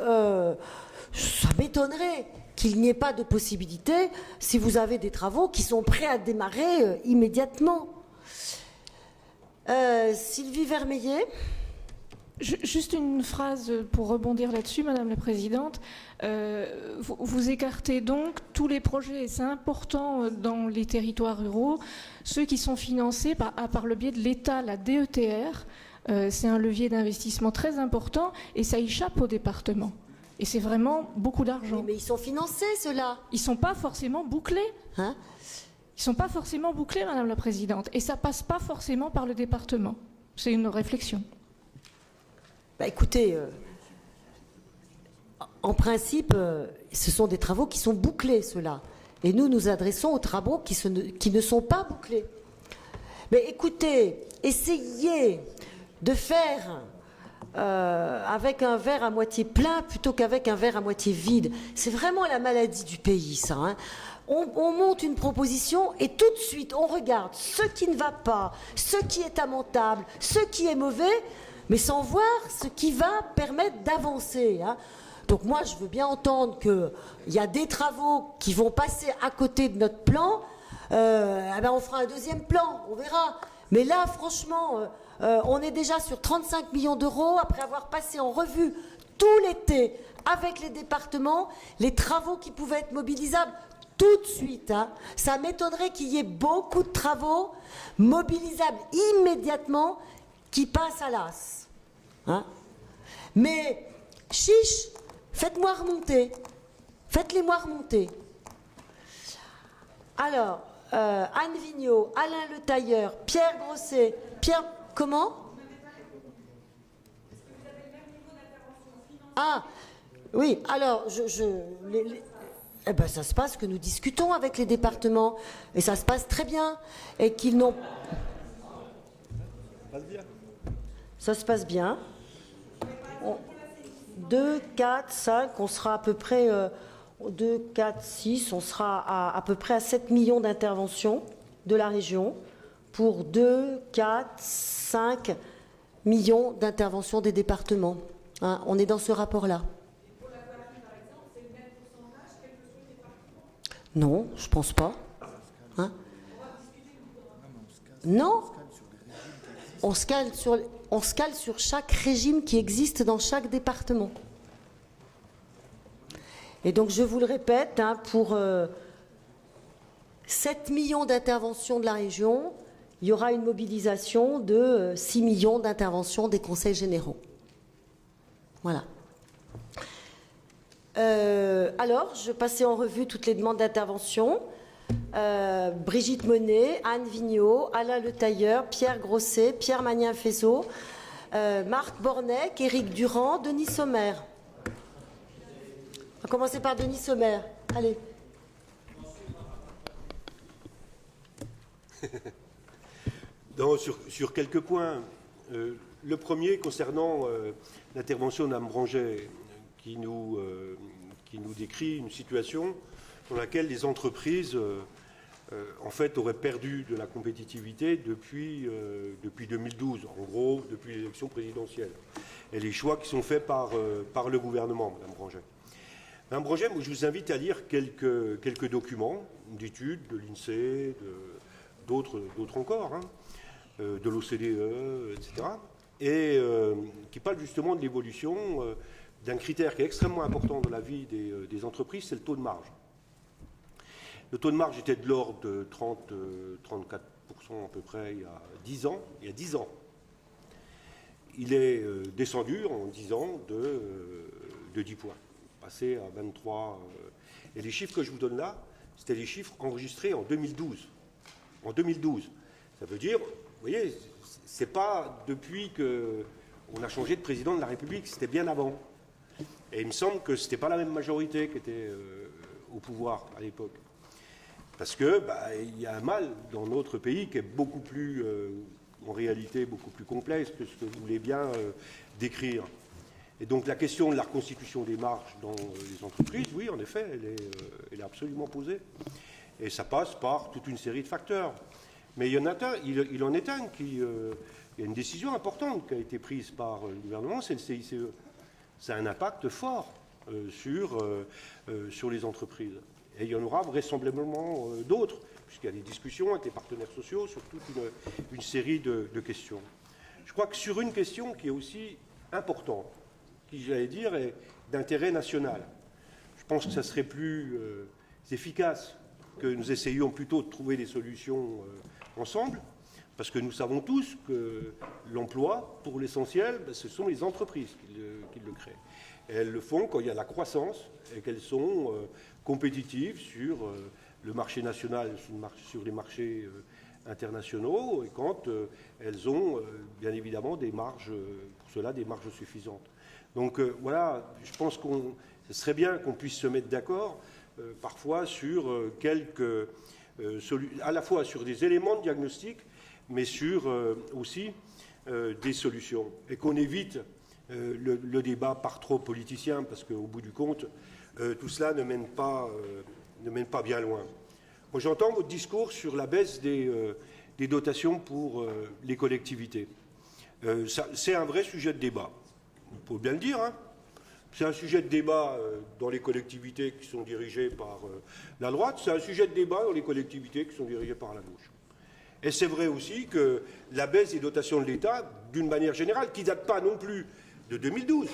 ça m'étonnerait qu'il n'y ait pas de possibilité si vous avez des travaux qui sont prêts à démarrer immédiatement. Sylvie Vermeillet. Juste une phrase pour rebondir là-dessus, Madame la Présidente. Vous écartez donc tous les projets, et c'est important dans les territoires ruraux, ceux qui sont financés par le biais de l'État, la DETR. C'est un levier d'investissement très important et ça échappe au département. Et c'est vraiment beaucoup d'argent. Oui, mais ils sont financés, ceux-là. Ils ne sont pas forcément bouclés. Hein? Ils ne sont pas forcément bouclés, Madame la Présidente. Et ça ne passe pas forcément par le département. C'est une réflexion. Bah, écoutez, en principe, ce sont des travaux qui sont bouclés, ceux-là. Et nous nous adressons aux travaux qui ne sont pas bouclés. Mais écoutez, essayez de faire avec un verre à moitié plein plutôt qu'avec un verre à moitié vide. C'est vraiment la maladie du pays, ça. Hein. On monte une proposition et tout de suite, on regarde ce qui ne va pas, ce qui est amendable, ce qui est mauvais, mais sans voir ce qui va permettre d'avancer. Hein. Donc moi, je veux bien entendre qu'il y a des travaux qui vont passer à côté de notre plan. On fera un deuxième plan, on verra. Mais là, franchement, on est déjà sur 35 millions d'euros après avoir passé en revue tout l'été avec les départements les travaux qui pouvaient être mobilisables tout de suite. Hein. Ça m'étonnerait qu'il y ait beaucoup de travaux mobilisables immédiatement qui passent à l'as. Hein. Mais chiche, faites-moi remonter. Faites-les-moi remonter. Alors, Anne Vigneault, Alain Le Tailleur, Pierre Grosset, Pierre... Comment? Ah, oui, alors, eh ben, ça se passe que nous discutons avec les départements, et ça se passe très bien, et qu'ils n'ont... Ça se passe bien. 2, 4, 5, on sera à peu près... 2, 4, 6, on sera à peu près à 7 millions d'interventions de la région pour 2, 4, 5 millions d'interventions des départements. Hein, on est dans ce rapport-là. Non, je pense pas. Hein? Non. On se cale sur chaque régime qui existe dans chaque département. Et donc, je vous le répète, hein, pour 7 millions d'interventions de la région, il y aura une mobilisation de 6 millions d'interventions des conseils généraux. Voilà. Alors, je passais en revue toutes les demandes d'intervention. Brigitte Monet, Anne Vigneault, Alain Le Tailleur, Pierre Grosset, Pierre Magnin-Fézot, Marc Bornec, Éric Durand, Denis Sommer. On va commencer par Denis Sommer. Allez. Non, sur quelques points. Le premier concernant l'intervention d'Mme Branget qui nous décrit une situation dans laquelle les entreprises en fait auraient perdu de la compétitivité depuis 2012, en gros depuis l'élection présidentielle, et les choix qui sont faits par le gouvernement, Mme Branget. Mme Branget, je vous invite à lire quelques documents d'études de l'INSEE, d'autres encore, hein, de l'OCDE, etc., et qui parlent justement de l'évolution d'un critère qui est extrêmement important dans la vie des entreprises, c'est le taux de marge. Le taux de marge était de l'ordre de 30-34% à peu près il y a 10 ans. Il est descendu en 10 ans de 10 points, passé à 23. Et les chiffres que je vous donne là, c'était les chiffres enregistrés en 2012. En 2012. Ça veut dire, vous voyez, c'est pas depuis qu'on a changé de président de la République, c'était bien avant. Et il me semble que ce n'était pas la même majorité qui était au pouvoir à l'époque. Parce que il y a un mal dans notre pays qui est beaucoup plus, en réalité, beaucoup plus complexe que ce que vous voulez bien décrire. Et donc la question de la reconstitution des marges dans les entreprises, oui, en effet, elle est absolument posée. Et ça passe par toute une série de facteurs. Mais il en est un qui... il y a une décision importante qui a été prise par le gouvernement, c'est le CICE. Ça a un impact fort sur les entreprises. Et il y en aura vraisemblablement d'autres, puisqu'il y a des discussions avec les partenaires sociaux sur toute une série de questions. Je crois que sur une question qui est aussi importante, qui, j'allais dire, est d'intérêt national, je pense que ça serait plus efficace que nous essayions plutôt de trouver des solutions ensemble, parce que nous savons tous que l'emploi, pour l'essentiel, ce sont les entreprises qui le créent. Et elles le font quand il y a la croissance et qu'elles sont compétitives sur le marché national, sur les marchés internationaux, et quand elles ont bien évidemment des marges, pour cela des marges suffisantes. Donc voilà, je pense ce serait bien qu'on puisse se mettre d'accord parfois sur à la fois sur des éléments de diagnostic, mais sur aussi des solutions. Et qu'on évite le débat par trop politicien, parce qu'au bout du compte, tout cela ne mène pas bien loin. Moi, j'entends votre discours sur la baisse des dotations pour les collectivités. C'est un vrai sujet de débat. On peut bien le dire, hein. C'est un sujet de débat dans les collectivités qui sont dirigées par la droite, c'est un sujet de débat dans les collectivités qui sont dirigées par la gauche. Et c'est vrai aussi que la baisse des dotations de l'État, d'une manière générale, qui ne date pas non plus de 2012,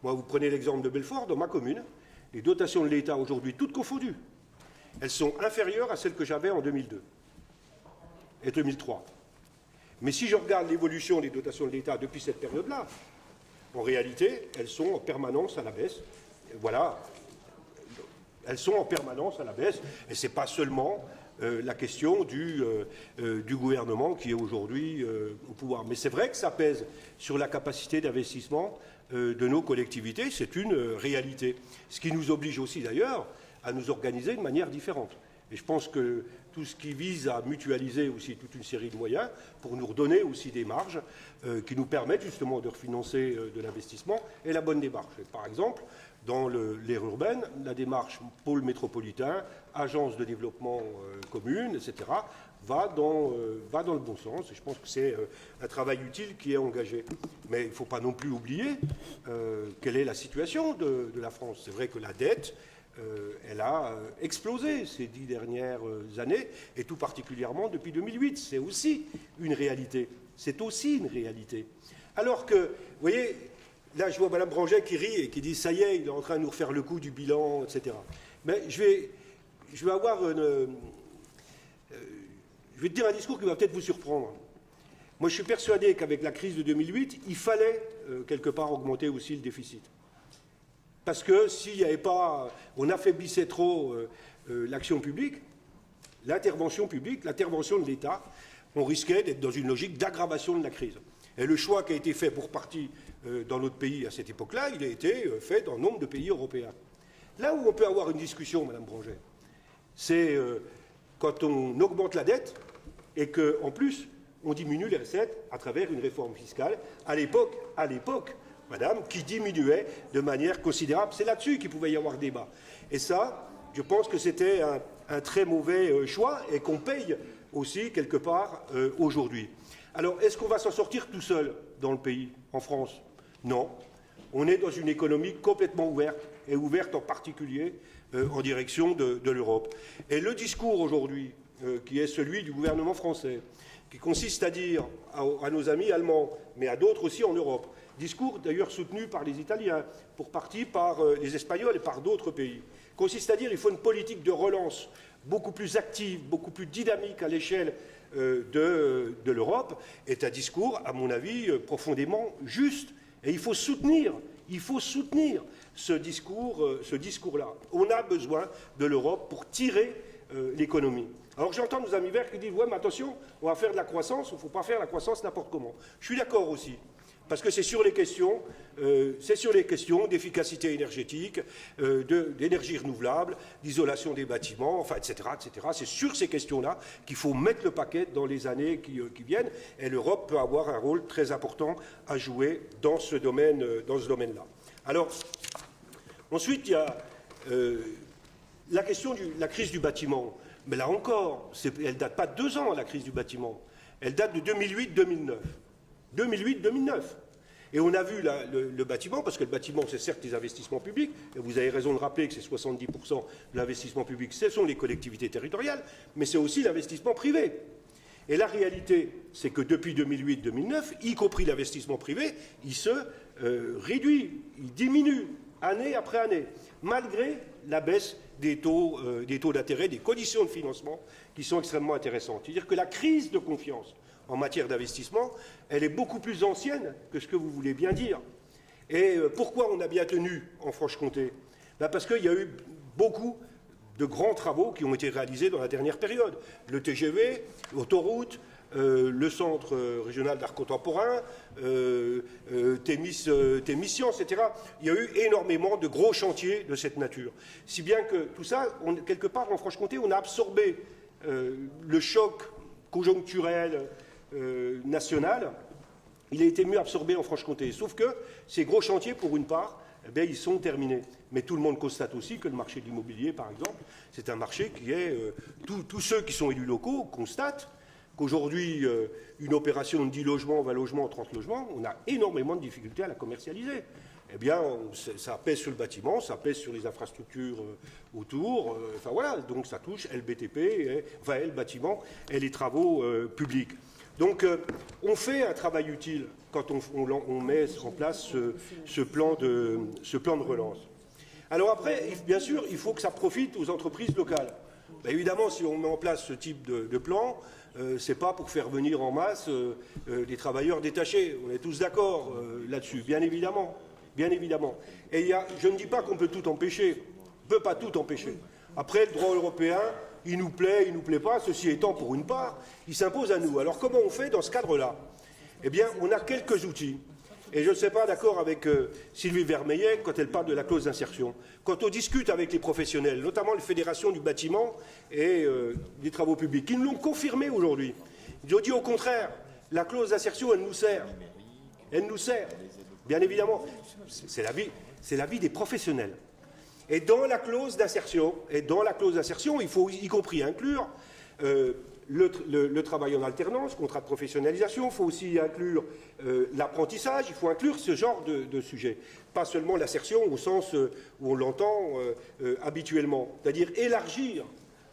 Moi, vous prenez l'exemple de Belfort, dans ma commune, les dotations de l'État aujourd'hui, toutes confondues, elles sont inférieures à celles que j'avais en 2002 et 2003. Mais si je regarde l'évolution des dotations de l'État depuis cette période-là, en réalité, elles sont en permanence à la baisse. Voilà, elles sont en permanence à la baisse, et ce n'est pas seulement la question du gouvernement qui est aujourd'hui au pouvoir. Mais c'est vrai que ça pèse sur la capacité d'investissement de nos collectivités, c'est une réalité. Ce qui nous oblige aussi d'ailleurs à nous organiser de manière différente. Et je pense que tout ce qui vise à mutualiser aussi toute une série de moyens pour nous redonner aussi des marges qui nous permettent justement de refinancer de l'investissement et la bonne démarche. Et par exemple, dans l'aire urbaine, la démarche pôle métropolitain, agence de développement commune, etc., va dans le bon sens. Et je pense que c'est un travail utile qui est engagé. Mais il ne faut pas non plus oublier quelle est la situation de la France. C'est vrai que la dette elle a explosé ces 10 dernières années, et tout particulièrement depuis 2008. C'est aussi une réalité. C'est aussi une réalité. Alors que, vous voyez, là je vois Mme Branget qui rit et qui dit « ça y est, il est en train de nous refaire le coup du bilan, etc. » Mais je vais avoir je vais te dire un discours qui va peut-être vous surprendre. Moi, je suis persuadé qu'avec la crise de 2008, il fallait quelque part augmenter aussi le déficit. Parce que s'il n'y avait pas, on affaiblissait trop l'action publique, l'intervention publique, l'intervention de l'État, on risquait d'être dans une logique d'aggravation de la crise. Et le choix qui a été fait pour partie dans notre pays à cette époque-là, il a été fait dans nombre de pays européens. Là où on peut avoir une discussion, Mme Branget, c'est quand on augmente la dette et qu'en plus, on diminue les recettes à travers une réforme fiscale. À l'époque, madame, qui diminuait de manière considérable. C'est là-dessus qu'il pouvait y avoir débat. Et ça, je pense que c'était un très mauvais choix et qu'on paye aussi quelque part aujourd'hui. Alors, est-ce qu'on va s'en sortir tout seul dans le pays, en France? Non. On est dans une économie complètement ouverte, et ouverte en particulier en direction de l'Europe. Et le discours aujourd'hui, qui est celui du gouvernement français, qui consiste à dire à nos amis allemands, mais à d'autres aussi en Europe, discours d'ailleurs soutenu par les Italiens, pour partie par les Espagnols et par d'autres pays, consiste à dire qu'il faut une politique de relance beaucoup plus active, beaucoup plus dynamique à l'échelle de l'Europe, est un discours, à mon avis, profondément juste. Et il faut soutenir ce discours-là. On a besoin de l'Europe pour tirer l'économie. Alors j'entends nos amis verts qui disent « ouais, mais attention, on va faire de la croissance, il ne faut pas faire la croissance n'importe comment ». Je suis d'accord aussi, parce que c'est sur les questions d'efficacité énergétique, d'énergie renouvelable, d'isolation des bâtiments, enfin, etc., etc. C'est sur ces questions-là qu'il faut mettre le paquet dans les années qui viennent, et l'Europe peut avoir un rôle très important à jouer dans ce domaine-là. Alors, ensuite, il y a la question de la crise du bâtiment. Mais là encore, elle ne date pas de 2 ans, la crise du bâtiment. Elle date de 2008-2009. 2008-2009. Et on a vu le bâtiment, parce que le bâtiment, c'est certes les investissements publics, et vous avez raison de rappeler que c'est 70% de l'investissement public, ce sont les collectivités territoriales, mais c'est aussi l'investissement privé. Et la réalité, c'est que depuis 2008-2009, y compris l'investissement privé, il se réduit, il diminue, année après année, malgré la baisse des taux d'intérêt, des conditions de financement qui sont extrêmement intéressantes. C'est-à-dire que la crise de confiance en matière d'investissement, elle est beaucoup plus ancienne que ce que vous voulez bien dire. Et pourquoi on a bien tenu en Franche-Comté? Parce qu'il y a eu beaucoup de grands travaux qui ont été réalisés dans la dernière période. Le TGV, l'autoroute, le Centre régional d'art contemporain, Thémis Sciences, etc. Il y a eu énormément de gros chantiers de cette nature. Si bien que tout ça, quelque part en Franche-Comté, on a absorbé le choc conjoncturel national. Il a été mieux absorbé en Franche-Comté. Sauf que ces gros chantiers, pour une part, eh bien, ils sont terminés. Mais tout le monde constate aussi que le marché de l'immobilier, par exemple, c'est un marché qui est... tous ceux qui sont élus locaux constatent qu'aujourd'hui, une opération de 10 logements, 20 logements, 30 logements, on a énormément de difficultés à la commercialiser. Eh bien, ça pèse sur le bâtiment, ça pèse sur les infrastructures autour, enfin voilà, donc ça touche le BTP, le bâtiment et les travaux publics. Donc, on fait un travail utile quand on met en place ce plan de relance. Alors après, bien sûr, il faut que ça profite aux entreprises locales. Ben évidemment, si on met en place ce type de plan, ce n'est pas pour faire venir en masse des travailleurs détachés. On est tous d'accord là-dessus, bien évidemment. Bien évidemment. Et je ne dis pas qu'on peut tout empêcher. On ne peut pas tout empêcher. Après, le droit européen, il nous plaît pas. Ceci étant, pour une part, il s'impose à nous. Alors, comment on fait dans ce cadre-là? Eh bien, on a quelques outils. Et je ne suis pas d'accord avec Sylvie Vermeillet quand elle parle de la clause d'insertion. Quand on discute avec les professionnels, notamment les fédérations du bâtiment et des travaux publics, ils nous l'ont confirmé aujourd'hui. Ils ont dit au contraire, la clause d'insertion, elle nous sert. Elle nous sert. Bien évidemment, c'est l'avis des professionnels. Et dans la clause d'insertion, il faut y compris inclure le travail en alternance, contrat de professionnalisation, il faut aussi inclure l'apprentissage, il faut inclure ce genre de sujet. Pas seulement l'insertion au sens où on l'entend habituellement, c'est-à-dire élargir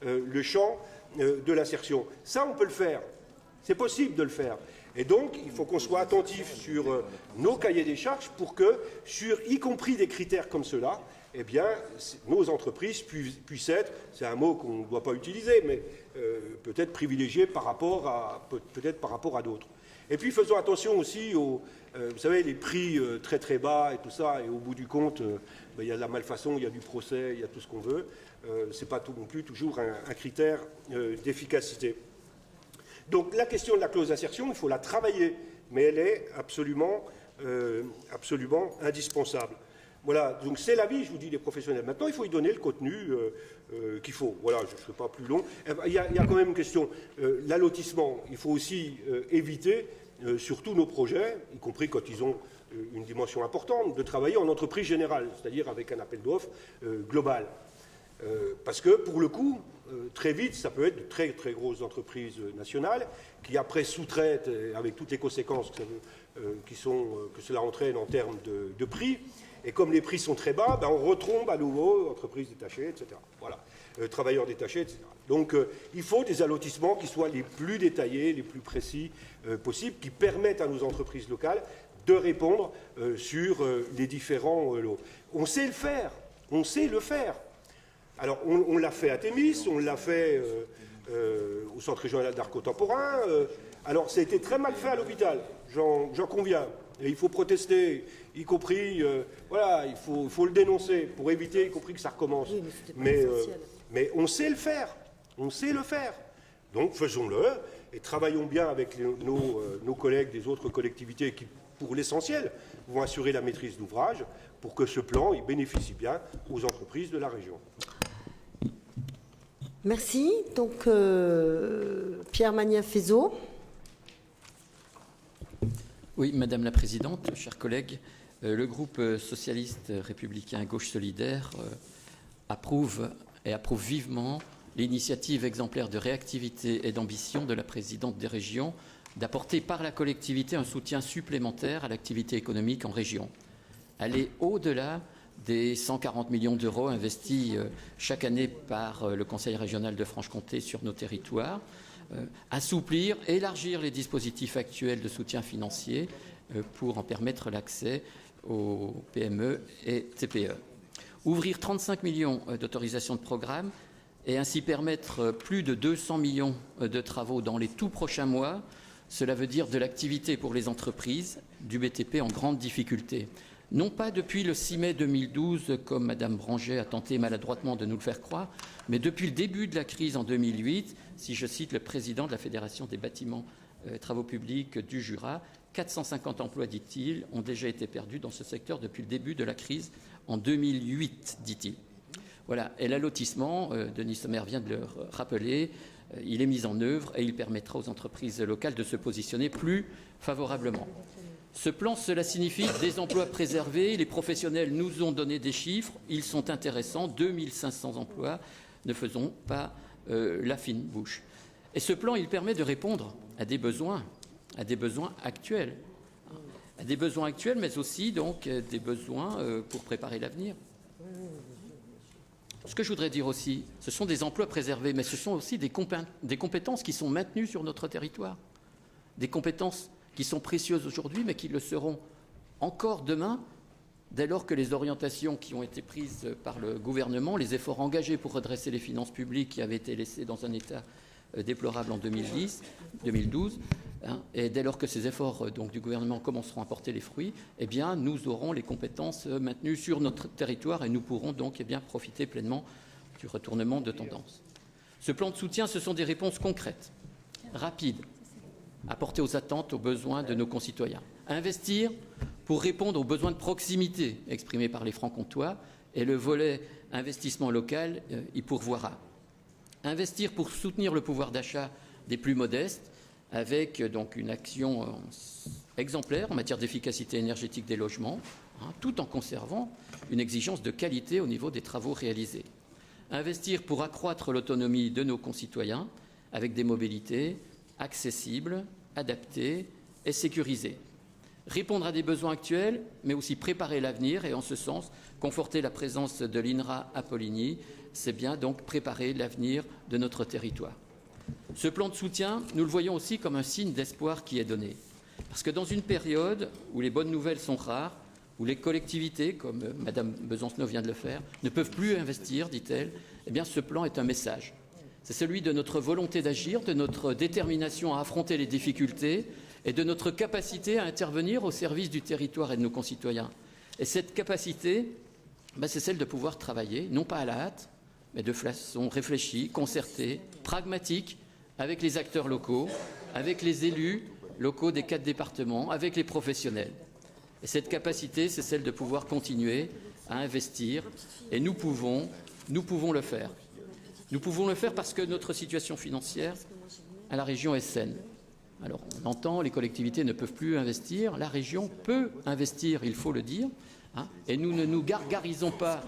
le champ de l'insertion. Ça, on peut le faire. C'est possible de le faire. Et donc, il faut qu'on soit attentif sur nos cahiers des charges pour que, sur y compris des critères comme ceux-là, eh bien, nos entreprises puissent être, c'est un mot qu'on ne doit pas utiliser, mais peut-être privilégiées par rapport à d'autres. Et puis, faisons attention aussi aux, vous savez, les prix très très bas et tout ça, et au bout du compte, il y a de la malfaçon, il y a du procès, il y a tout ce qu'on veut. Ce n'est pas tout non plus toujours un critère d'efficacité. Donc la question de la clause d'insertion, il faut la travailler, mais elle est absolument indispensable. Voilà, donc c'est l'avis, je vous dis, des professionnels. Maintenant, il faut y donner le contenu qu'il faut. Voilà, je ne serai pas plus long. Il y a quand même une question. L'allotissement, il faut aussi éviter, sur tous nos projets, y compris quand ils ont une dimension importante, de travailler en entreprise générale, c'est-à-dire avec un appel d'offres global. Parce que, pour le coup, très vite, ça peut être de très très grosses entreprises nationales qui après sous-traitent avec toutes les conséquences que cela entraîne en termes de prix. Et comme les prix sont très bas, on retombe à nouveau entreprises détachées, etc. Voilà, travailleurs détachés, etc. Donc il faut des allotissements qui soient les plus détaillés, les plus précis possibles, qui permettent à nos entreprises locales de répondre sur les différents lots. On sait le faire, on sait le faire. Alors, on l'a fait à Thémis, on l'a fait au Centre régional d'art contemporain. Alors, ça a été très mal fait à l'hôpital, j'en conviens. Et il faut protester, y compris, voilà, il faut le dénoncer pour éviter, y compris que ça recommence. Oui, mais on sait le faire, on sait le faire. Donc, faisons-le et travaillons bien avec nos collègues des autres collectivités qui, pour l'essentiel, vont assurer la maîtrise d'ouvrage pour que ce plan il bénéficie bien aux entreprises de la région. Merci. Donc, Pierre Magnin-Fézot. Oui, Madame la Présidente, chers collègues, le groupe socialiste républicain Gauche Solidaire approuve vivement l'initiative exemplaire de réactivité et d'ambition de la présidente des régions d'apporter par la collectivité un soutien supplémentaire à l'activité économique en région. Aller au-delà des 140 millions d'euros investis chaque année par le Conseil régional de Franche-Comté sur nos territoires, assouplir, élargir les dispositifs actuels de soutien financier pour en permettre l'accès aux PME et TPE. Ouvrir 35 millions d'autorisations de programme et ainsi permettre plus de 200 millions de travaux dans les tout prochains mois, cela veut dire de l'activité pour les entreprises, du BTP en grande difficulté. Non pas depuis le 6 mai 2012, comme Madame Branget a tenté maladroitement de nous le faire croire, mais depuis le début de la crise en 2008, si je cite le président de la Fédération des bâtiments travaux publics du Jura, 450 emplois, dit-il, ont déjà été perdus dans ce secteur depuis le début de la crise en 2008, dit-il. Voilà, et l'allotissement, Denis Sommer vient de le rappeler, il est mis en œuvre et il permettra aux entreprises locales de se positionner plus favorablement. Ce plan, cela signifie des emplois préservés. Les professionnels nous ont donné des chiffres. Ils sont intéressants. 2500 emplois. Ne faisons pas la fine bouche. Et ce plan, il permet de répondre à des besoins actuels. À des besoins actuels, mais aussi donc des besoins pour préparer l'avenir. Ce que je voudrais dire aussi, ce sont des emplois préservés, mais ce sont aussi des compétences qui sont maintenues sur notre territoire. Des compétences qui sont précieuses aujourd'hui, mais qui le seront encore demain, dès lors que les orientations qui ont été prises par le gouvernement, les efforts engagés pour redresser les finances publiques qui avaient été laissés dans un état déplorable en 2012, et dès lors que ces efforts donc, du gouvernement commenceront à porter les fruits, eh bien, nous aurons les compétences maintenues sur notre territoire et nous pourrons donc eh bien, profiter pleinement du retournement de tendance. Ce plan de soutien, ce sont des réponses concrètes, rapides, apporter aux attentes, aux besoins de nos concitoyens. Investir pour répondre aux besoins de proximité exprimés par les Francs-Comtois et le volet investissement local y pourvoira. Investir pour soutenir le pouvoir d'achat des plus modestes avec donc une action exemplaire en matière d'efficacité énergétique des logements, tout en conservant une exigence de qualité au niveau des travaux réalisés. Investir pour accroître l'autonomie de nos concitoyens, avec une action exemplaire en matière d'efficacité énergétique des logements, tout en conservant une exigence de qualité au niveau des travaux réalisés. Investir pour accroître l'autonomie de nos concitoyens, avec une action exemplaire en matière d'efficacité énergétique des logements, tout en conservant une exigence de qualité au niveau des travaux réalisés. avec des mobilités accessibles, adaptées et sécurisées. Répondre à des besoins actuels, mais aussi préparer l'avenir et en ce sens, conforter la présence de l'INRA à Poligny, c'est bien donc préparer l'avenir de notre territoire. Ce plan de soutien, nous le voyons aussi comme un signe d'espoir qui est donné. Parce que dans une période où les bonnes nouvelles sont rares, où les collectivités, comme Mme Besancenot vient de le faire, ne peuvent plus investir, dit-elle, eh bien ce plan est un message. C'est celui de notre volonté d'agir, de notre détermination à affronter les difficultés et de notre capacité à intervenir au service du territoire et de nos concitoyens. Et cette capacité, c'est celle de pouvoir travailler, non pas à la hâte, mais de façon réfléchie, concertée, pragmatique, avec les acteurs locaux, avec les élus locaux des 4 départements, avec les professionnels. Et cette capacité, c'est celle de pouvoir continuer à investir, et nous pouvons le faire. Nous pouvons le faire parce que notre situation financière à la région est saine. Alors, on entend, les collectivités ne peuvent plus investir, la région peut investir, il faut le dire, hein, et nous ne nous gargarisons pas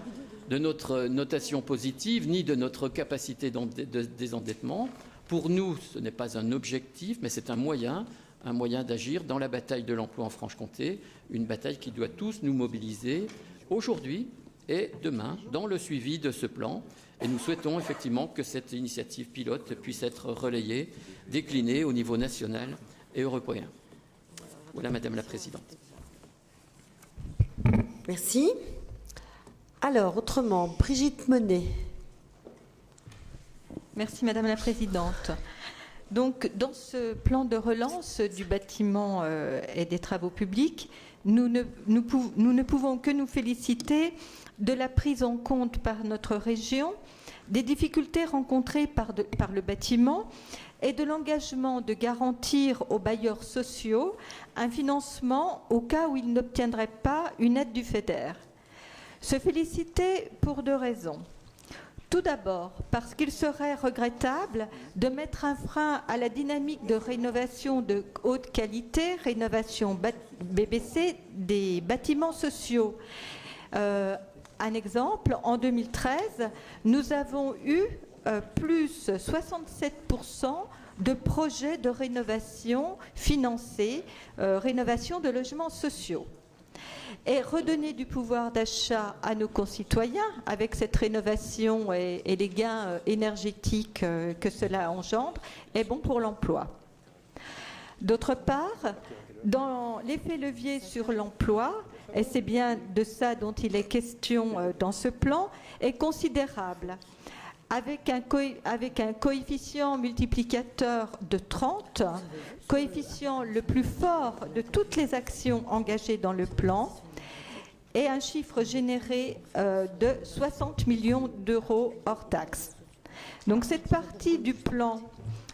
de notre notation positive, ni de notre capacité de désendettement. Pour nous, ce n'est pas un objectif, mais c'est un moyen d'agir dans la bataille de l'emploi en Franche-Comté, une bataille qui doit tous nous mobiliser aujourd'hui et demain dans le suivi de ce plan. Et nous souhaitons effectivement que cette initiative pilote puisse être relayée, déclinée au niveau national et européen. Voilà, Madame la Présidente. Merci. Alors, autrement, Brigitte Monet. Merci, Madame la Présidente. Donc, dans ce plan de relance du bâtiment et des travaux publics, nous ne pouvons que nous féliciter de la prise en compte par notre région des difficultés rencontrées par le bâtiment et de l'engagement de garantir aux bailleurs sociaux un financement au cas où ils n'obtiendraient pas une aide du FEDER. Se féliciter pour 2 raisons. Tout d'abord, parce qu'il serait regrettable de mettre un frein à la dynamique de rénovation de haute qualité, rénovation BBC des bâtiments sociaux. Un exemple, en 2013, nous avons eu plus 67% de projets de rénovation financés, rénovation de logements sociaux. Et redonner du pouvoir d'achat à nos concitoyens avec cette rénovation et les gains énergétiques que cela engendre est bon pour l'emploi. D'autre part, dans l'effet levier sur l'emploi, et c'est bien de ça dont il est question dans ce plan, est considérable. Avec un coefficient multiplicateur de 30, coefficient le plus fort de toutes les actions engagées dans le plan, et un chiffre généré de 60 millions d'euros hors taxes. Donc cette partie du plan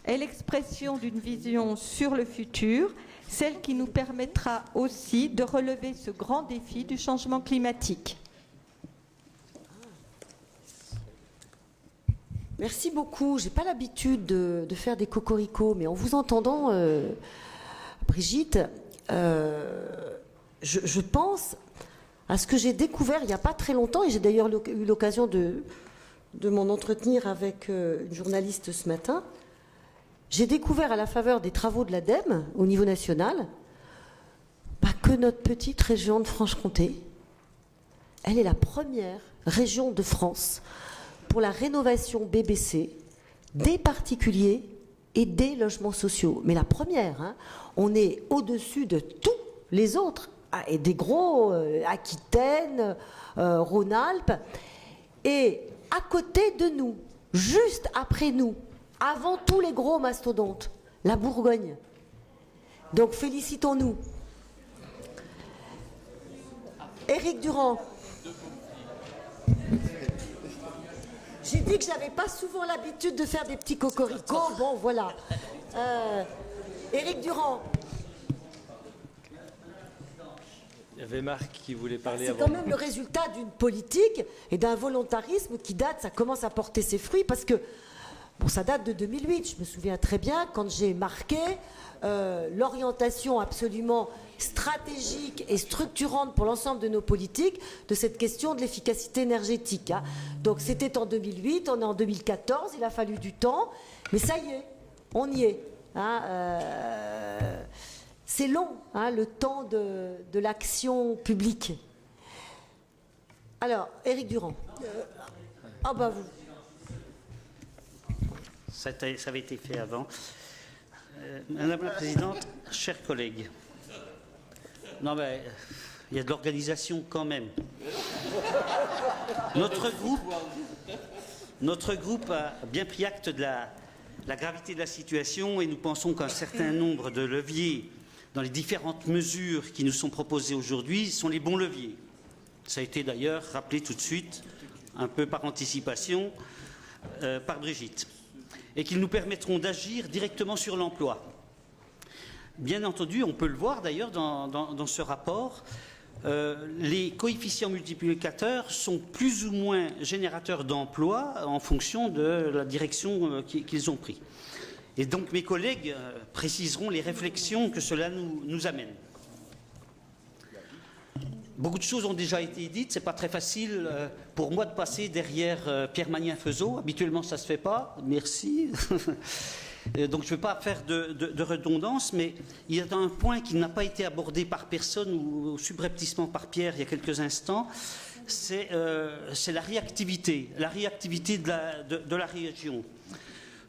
est l'expression d'une vision sur le futur, celle qui nous permettra aussi de relever ce grand défi du changement climatique. Merci beaucoup. Je n'ai pas l'habitude de faire des cocoricots, mais en vous entendant, Brigitte, je pense à ce que j'ai découvert il n'y a pas très longtemps, et j'ai d'ailleurs eu l'occasion de m'en entretenir avec une journaliste ce matin. J'ai découvert à la faveur des travaux de l'ADEME au niveau national que notre petite région de Franche-Comté, elle est la première région de France pour la rénovation BBC des particuliers et des logements sociaux. Mais la première, hein, on est au-dessus de tous les autres, et des gros, Aquitaine, Rhône-Alpes, et à côté de nous, juste après nous, avant tous les gros mastodontes, la Bourgogne. Donc félicitons-nous. Éric Durand. J'ai dit que j'avais pas souvent l'habitude de faire des petits cocoricots. Bon, voilà. Éric Durand. Il y avait Marc qui voulait parler avant. C'est quand même le résultat d'une politique et d'un volontarisme qui date, ça commence à porter ses fruits parce que, bon, ça date de 2008. Je me souviens très bien quand j'ai marqué l'orientation absolument stratégique et structurante pour l'ensemble de nos politiques de cette question de l'efficacité énergétique. Hein. Donc c'était en 2008, on est en 2014, il a fallu du temps, mais ça y est, On y est. C'est long, le temps de l'action publique. Alors, Éric Durand. Vous. Ça avait été fait avant. Madame la Présidente, chers collègues, non mais il y a de l'organisation quand même. Notre groupe a bien pris acte de la gravité de la situation et nous pensons qu'un certain nombre de leviers dans les différentes mesures qui nous sont proposées aujourd'hui sont les bons leviers. Ça a été d'ailleurs rappelé tout de suite, un peu par anticipation, par Brigitte, et qu'ils nous permettront d'agir directement sur l'emploi. Bien entendu, on peut le voir d'ailleurs dans ce rapport, les coefficients multiplicateurs sont plus ou moins générateurs d'emplois en fonction de la direction qu'ils ont pris. Et donc mes collègues préciseront les réflexions que cela nous amène. Beaucoup de choses ont déjà été dites, c'est pas très facile pour moi de passer derrière Pierre Magnin-Feuzeau. Habituellement ça se fait pas, merci. Donc je ne vais pas faire de redondance, mais il y a un point qui n'a pas été abordé par personne ou subrepticement par Pierre il y a quelques instants, c'est la réactivité de la région.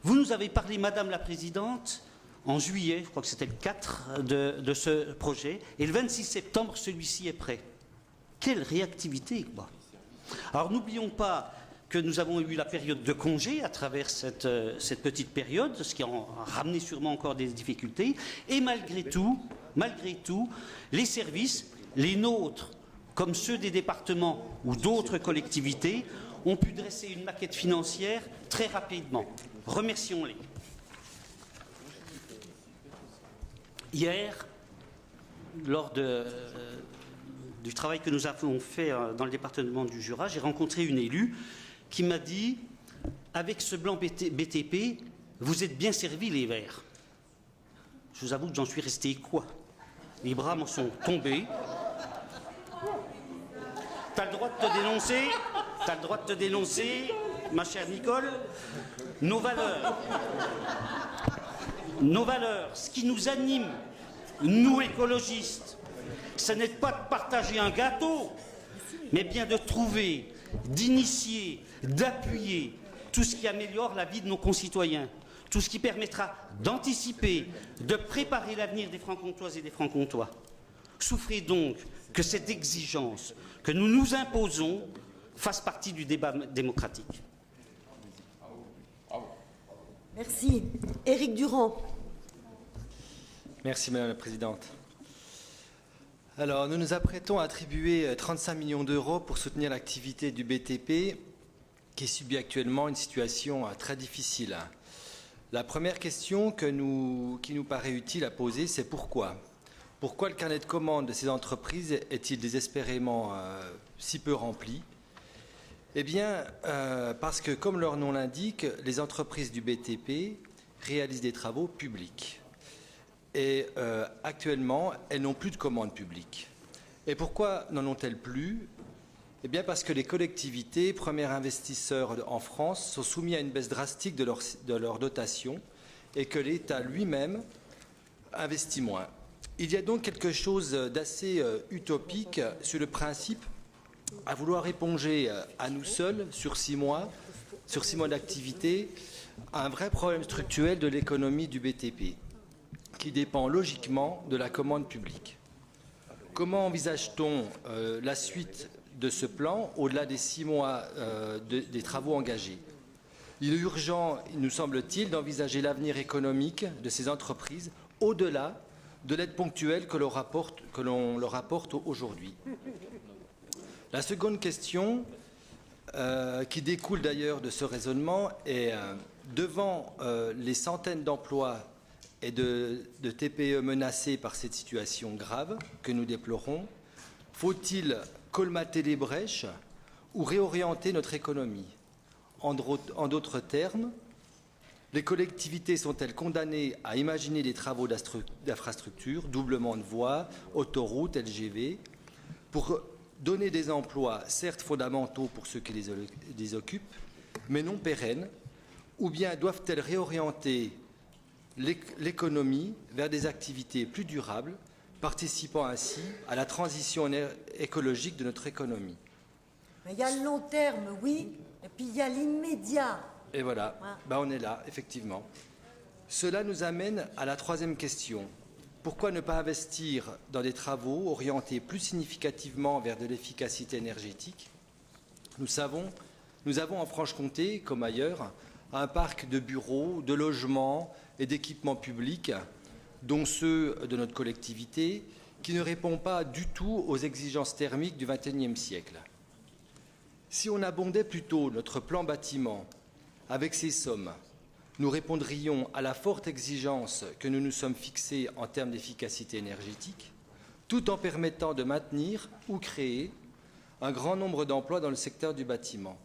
Vous nous avez parlé, Madame la Présidente, en juillet, je crois que c'était le 4, de ce projet, et le 26 septembre, celui-ci est prêt. Quelle réactivité, quoi. Alors n'oublions pas que nous avons eu la période de congé à travers cette petite période, ce qui a ramené sûrement encore des difficultés, et malgré tout, les services, les nôtres, comme ceux des départements ou d'autres collectivités, ont pu dresser une maquette financière très rapidement. Remercions-les. Hier, lors du travail que nous avons fait dans le département du Jura, j'ai rencontré une élue qui m'a dit, avec ce blanc BTP, vous êtes bien servis les Verts. Je vous avoue que j'en suis resté quoi? Les bras m'en sont tombés. T'as le droit de te dénoncer, ma chère Nicole. Nos valeurs, ce qui nous anime, nous écologistes, ce n'est pas de partager un gâteau, mais bien de trouver, d'initier, d'appuyer tout ce qui améliore la vie de nos concitoyens, tout ce qui permettra d'anticiper, de préparer l'avenir des Francs-Comtoises et des Francs-Comtois. Souffrez donc que cette exigence que nous nous imposons fasse partie du débat démocratique. Merci. Éric Durand. Merci Madame la Présidente. Alors, nous nous apprêtons à attribuer 35 millions d'euros pour soutenir l'activité du BTP qui subit actuellement une situation très difficile. La première question qui nous paraît utile à poser, c'est pourquoi ? Pourquoi le carnet de commandes de ces entreprises est-il désespérément si peu rempli ? Eh bien, parce que, comme leur nom l'indique, les entreprises du BTP réalisent des travaux publics. Et actuellement, elles n'ont plus de commandes publiques. Et pourquoi n'en ont-elles plus ? Eh bien parce que les collectivités, premiers investisseurs en France, sont soumis à une baisse drastique de leur dotation et que l'État lui-même investit moins. Il y a donc quelque chose d'assez utopique sur le principe à vouloir éponger à nous seuls, sur 6 mois d'activité, un vrai problème structurel de l'économie du BTP, qui dépend logiquement de la commande publique. Comment envisage-t-on la suite de ce plan au-delà des 6 mois des travaux engagés ? Il est urgent, nous semble-t-il, d'envisager l'avenir économique de ces entreprises au-delà de l'aide ponctuelle que l'on leur apporte aujourd'hui. La seconde question, qui découle d'ailleurs de ce raisonnement, est devant les centaines d'emplois et de TPE menacés par cette situation grave que nous déplorons, faut-il colmater les brèches ou réorienter notre économie ? En d'autres termes, les collectivités sont-elles condamnées à imaginer des travaux d'infrastructure, doublement de voies, autoroutes, LGV, pour donner des emplois certes fondamentaux pour ceux qui les occupent, mais non pérennes, ou bien doivent-elles réorienter l'économie vers des activités plus durables, participant ainsi à la transition écologique de notre économie. Mais il y a le long terme, oui, et puis il y a l'immédiat. Et voilà, on est là, effectivement. Cela nous amène à la troisième question. Pourquoi ne pas investir dans des travaux orientés plus significativement vers de l'efficacité énergétique? Nous avons en Franche-Comté, comme ailleurs, un parc de bureaux, de logements et d'équipements publics, dont ceux de notre collectivité, qui ne répond pas du tout aux exigences thermiques du XXIe siècle. Si on abondait plutôt notre plan bâtiment avec ces sommes, nous répondrions à la forte exigence que nous nous sommes fixés en termes d'efficacité énergétique, tout en permettant de maintenir ou créer un grand nombre d'emplois dans le secteur du bâtiment.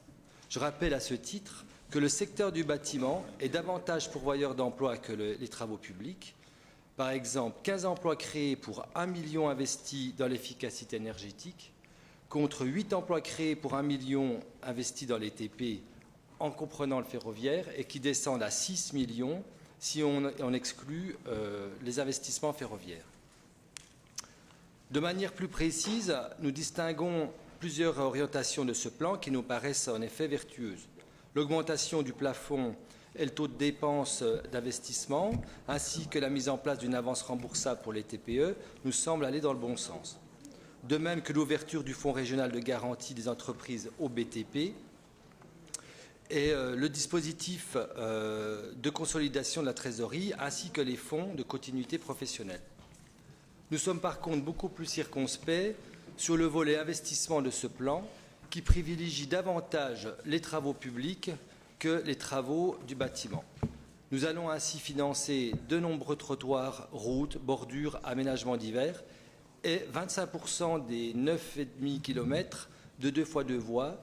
Je rappelle à ce titre que le secteur du bâtiment est davantage pourvoyeur d'emplois que les travaux publics. Par exemple, 15 emplois créés pour 1 million investis dans l'efficacité énergétique, contre 8 emplois créés pour 1 million investis dans les TP, en comprenant le ferroviaire, et qui descendent à 6 millions si on exclut les investissements ferroviaires. De manière plus précise, nous distinguons plusieurs orientations de ce plan qui nous paraissent en effet vertueuses. L'augmentation du plafond et le taux de dépenses d'investissement, ainsi que la mise en place d'une avance remboursable pour les TPE, nous semblent aller dans le bon sens. De même que l'ouverture du Fonds régional de garantie des entreprises au BTP et le dispositif de consolidation de la trésorerie, ainsi que les fonds de continuité professionnelle. Nous sommes par contre beaucoup plus circonspects sur le volet investissement de ce plan, qui privilégie davantage les travaux publics que les travaux du bâtiment. Nous allons ainsi financer de nombreux trottoirs, routes, bordures, aménagements divers et 25% des 9,5 km de 2x2 voies,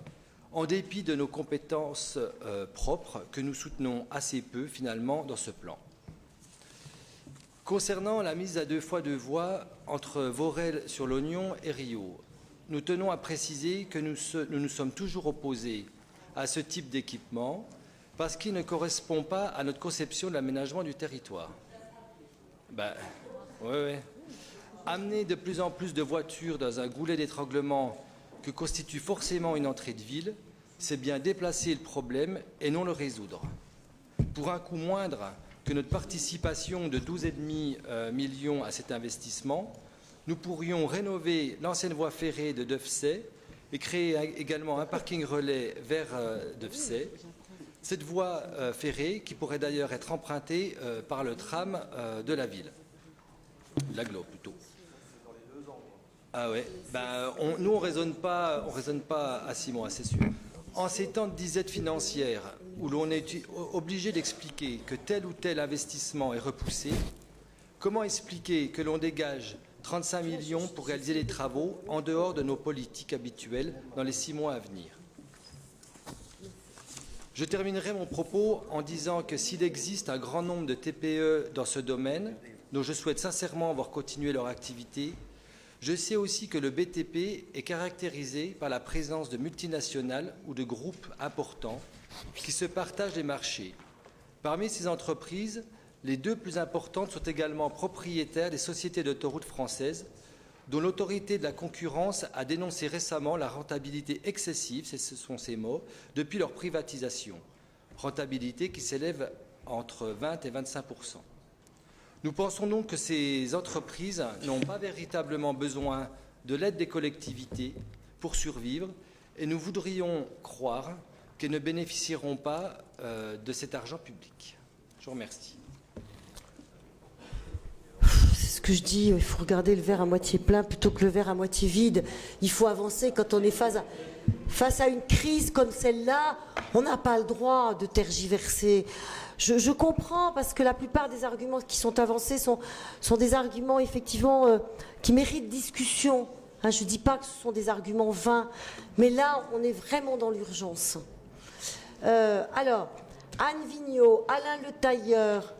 en dépit de nos compétences propres que nous soutenons assez peu finalement dans ce plan. Concernant la mise à 2x2 voies entre Vorel-sur-l'Ognon et Rio, nous tenons à préciser que nous nous sommes toujours opposés à ce type d'équipement parce qu'il ne correspond pas à notre conception de l'aménagement du territoire. Amener de plus en plus de voitures dans un goulet d'étranglement que constitue forcément une entrée de ville, c'est bien déplacer le problème et non le résoudre. Pour un coût moindre que notre participation de 12,5 millions à cet investissement, nous pourrions rénover l'ancienne voie ferrée de Deffsey et créer également un parking relais vers Deffsey. Cette voie ferrée qui pourrait d'ailleurs être empruntée par le tram de la ville, l'agglo plutôt. Ah ouais, nous on raisonne pas à 6 mois, c'est sûr. En ces temps de disette financière où l'on est obligé d'expliquer que tel ou tel investissement est repoussé, comment expliquer que l'on dégage 35 millions pour réaliser les travaux en dehors de nos politiques habituelles dans les 6 mois à venir? Je terminerai mon propos en disant que s'il existe un grand nombre de TPE dans ce domaine, dont je souhaite sincèrement voir continuer leur activité, je sais aussi que le BTP est caractérisé par la présence de multinationales ou de groupes importants qui se partagent les marchés. Parmi ces entreprises, les 2 plus importantes sont également propriétaires des sociétés d'autoroutes françaises, dont l'autorité de la concurrence a dénoncé récemment la rentabilité excessive, ce sont ces mots, depuis leur privatisation. Rentabilité qui s'élève entre 20 et 25%. Nous pensons donc que ces entreprises n'ont pas véritablement besoin de l'aide des collectivités pour survivre et nous voudrions croire qu'elles ne bénéficieront pas de cet argent public. Je vous remercie. C'est ce que je dis, il faut regarder le verre à moitié plein plutôt que le verre à moitié vide. Il faut avancer quand on est face à une crise comme celle-là. On n'a pas le droit de tergiverser. Je comprends parce que la plupart des arguments qui sont avancés sont des arguments effectivement qui méritent discussion. Hein, je ne dis pas que ce sont des arguments vains, mais là, on est vraiment dans l'urgence. Alors, Anne Vigneault, Alain Le Tailleur,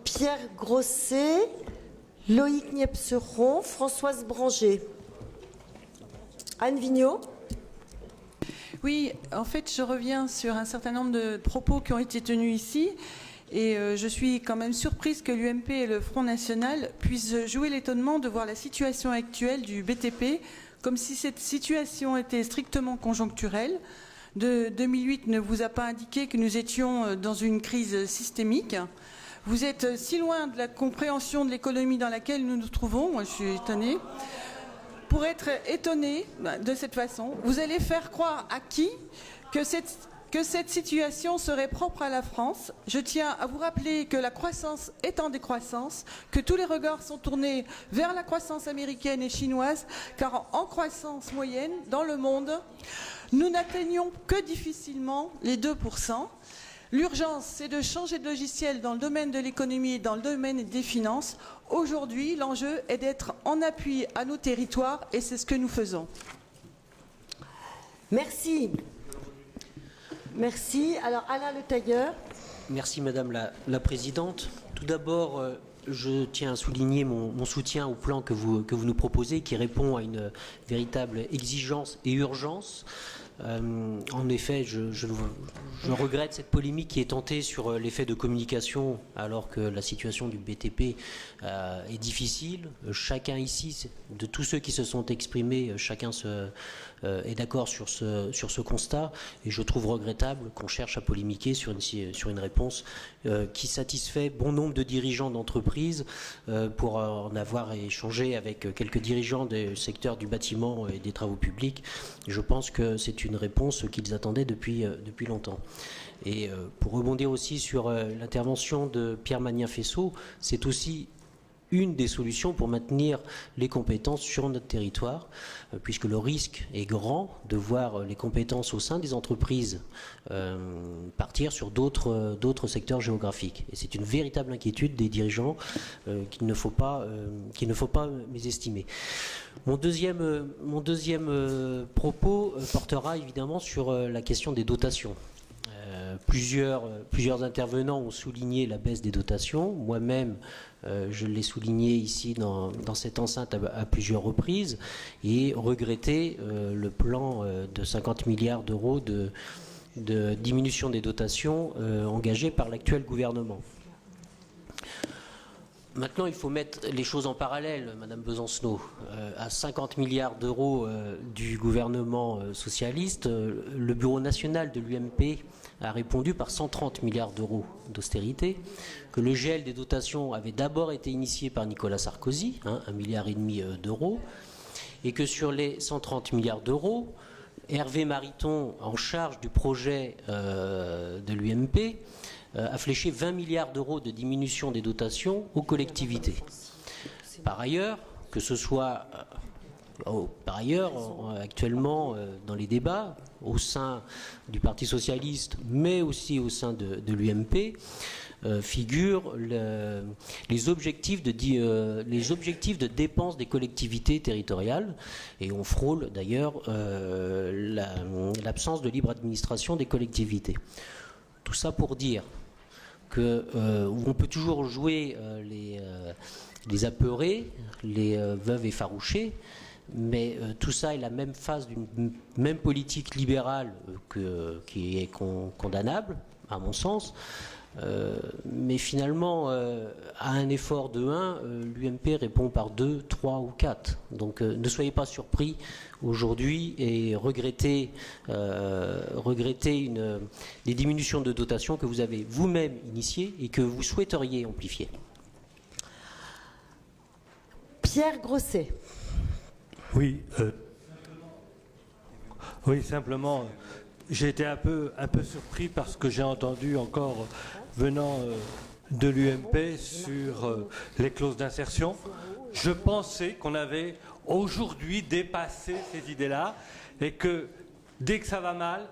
Pierre Grosset, Loïc Niepceron, Françoise Branger. Anne Vigneault. Oui, en fait, je reviens sur un certain nombre de propos qui ont été tenus ici Et je suis quand même surprise que l'UMP et le Front National puissent jouer l'étonnement de voir la situation actuelle du BTP comme si cette situation était strictement conjoncturelle. 2008 ne vous a pas indiqué que nous étions dans une crise systémique. Vous êtes si loin de la compréhension de l'économie dans laquelle nous nous trouvons, moi je suis étonnée. Pour être étonné de cette façon, vous allez faire croire à qui que cette situation serait propre à la France. Je tiens à vous rappeler que la croissance est en décroissance, que tous les regards sont tournés vers la croissance américaine et chinoise, car en croissance moyenne dans le monde, nous n'atteignons que difficilement les 2%. L'urgence, c'est de changer de logiciel dans le domaine de l'économie et dans le domaine des finances. Aujourd'hui, l'enjeu est d'être en appui à nos territoires et c'est ce que nous faisons. Merci. Merci. Alors, Alain Le Tailleur. Merci, Madame la Présidente. Tout d'abord, je tiens à souligner mon soutien au plan que vous nous proposez, qui répond à une véritable exigence et urgence. En effet, je regrette cette polémique qui est tentée sur l'effet de communication alors que la situation du BTP est difficile. Chacun ici, de tous ceux qui se sont exprimés, chacun est d'accord sur ce constat et je trouve regrettable qu'on cherche à polémiquer sur une réponse qui satisfait bon nombre de dirigeants d'entreprises pour en avoir échangé avec quelques dirigeants du secteur du bâtiment et des travaux publics. Je pense que c'est une réponse qu'ils attendaient depuis longtemps. Et pour rebondir aussi sur l'intervention de Pierre Magnin-Fesseau, c'est aussi une des solutions pour maintenir les compétences sur notre territoire, puisque le risque est grand de voir les compétences au sein des entreprises partir sur d'autres secteurs géographiques. Et c'est une véritable inquiétude des dirigeants qu'il ne faut pas mésestimer. Mon deuxième propos portera évidemment sur la question des dotations. Plusieurs intervenants ont souligné la baisse des dotations. Moi-même, je l'ai souligné ici dans cette enceinte à plusieurs reprises et regretté le plan de 50 milliards d'euros de diminution des dotations engagé par l'actuel gouvernement. Maintenant, il faut mettre les choses en parallèle, Madame Besancenot. À 50 milliards d'euros du gouvernement socialiste, le Bureau national de l'UMP a répondu par 130 milliards d'euros d'austérité, que le gel des dotations avait d'abord été initié par Nicolas Sarkozy, 1,5 milliard d'euros, et que sur les 130 milliards d'euros, Hervé Mariton, en charge du projet de l'UMP, a fléché 20 milliards d'euros de diminution des dotations aux collectivités. Par ailleurs, actuellement, dans les débats, au sein du Parti socialiste, mais aussi au sein de l'UMP, figurent les objectifs de dépenses des collectivités territoriales, et on frôle d'ailleurs l'absence de libre administration des collectivités. Tout ça pour dire qu'on peut toujours jouer les apeurés, les veuves effarouchées, mais tout ça est la même phase d'une même politique libérale qui est condamnable, à mon sens. Mais finalement, à un effort de 1, l'UMP répond par 2, 3 ou 4. Donc ne soyez pas surpris aujourd'hui et regrettez des diminutions de dotation que vous avez vous-même initiées et que vous souhaiteriez amplifier. Pierre Grosset. Oui, simplement, j'ai été un peu surpris parce que j'ai entendu encore venant de l'UMP sur les clauses d'insertion. Je pensais qu'on avait aujourd'hui dépassé ces idées-là et que dès que ça va mal,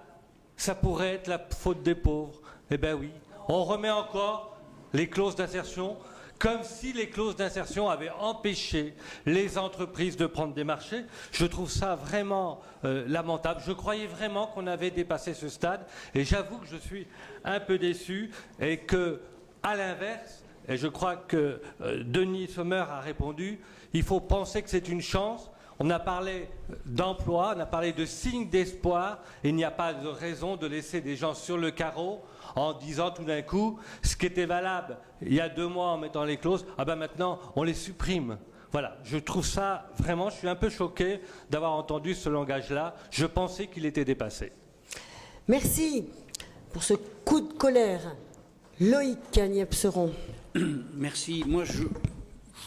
ça pourrait être la faute des pauvres. Eh bien oui, on remet encore les clauses d'insertion comme si les clauses d'insertion avaient empêché les entreprises de prendre des marchés. Je trouve ça vraiment lamentable. Je croyais vraiment qu'on avait dépassé ce stade et j'avoue que je suis un peu déçu et que, à l'inverse, et je crois que Denis Sommer a répondu, il faut penser que c'est une chance. On a parlé d'emploi, on a parlé de signes d'espoir. Il n'y a pas de raison de laisser des gens sur le carreau en disant tout d'un coup ce qui était valable il y a 2 mois en mettant les clauses, ah ben maintenant on les supprime. Voilà, je trouve ça vraiment, je suis un peu choqué d'avoir entendu ce langage-là. Je pensais qu'il était dépassé. Merci pour ce coup de colère. Loïc Niepceron. Merci. Moi, je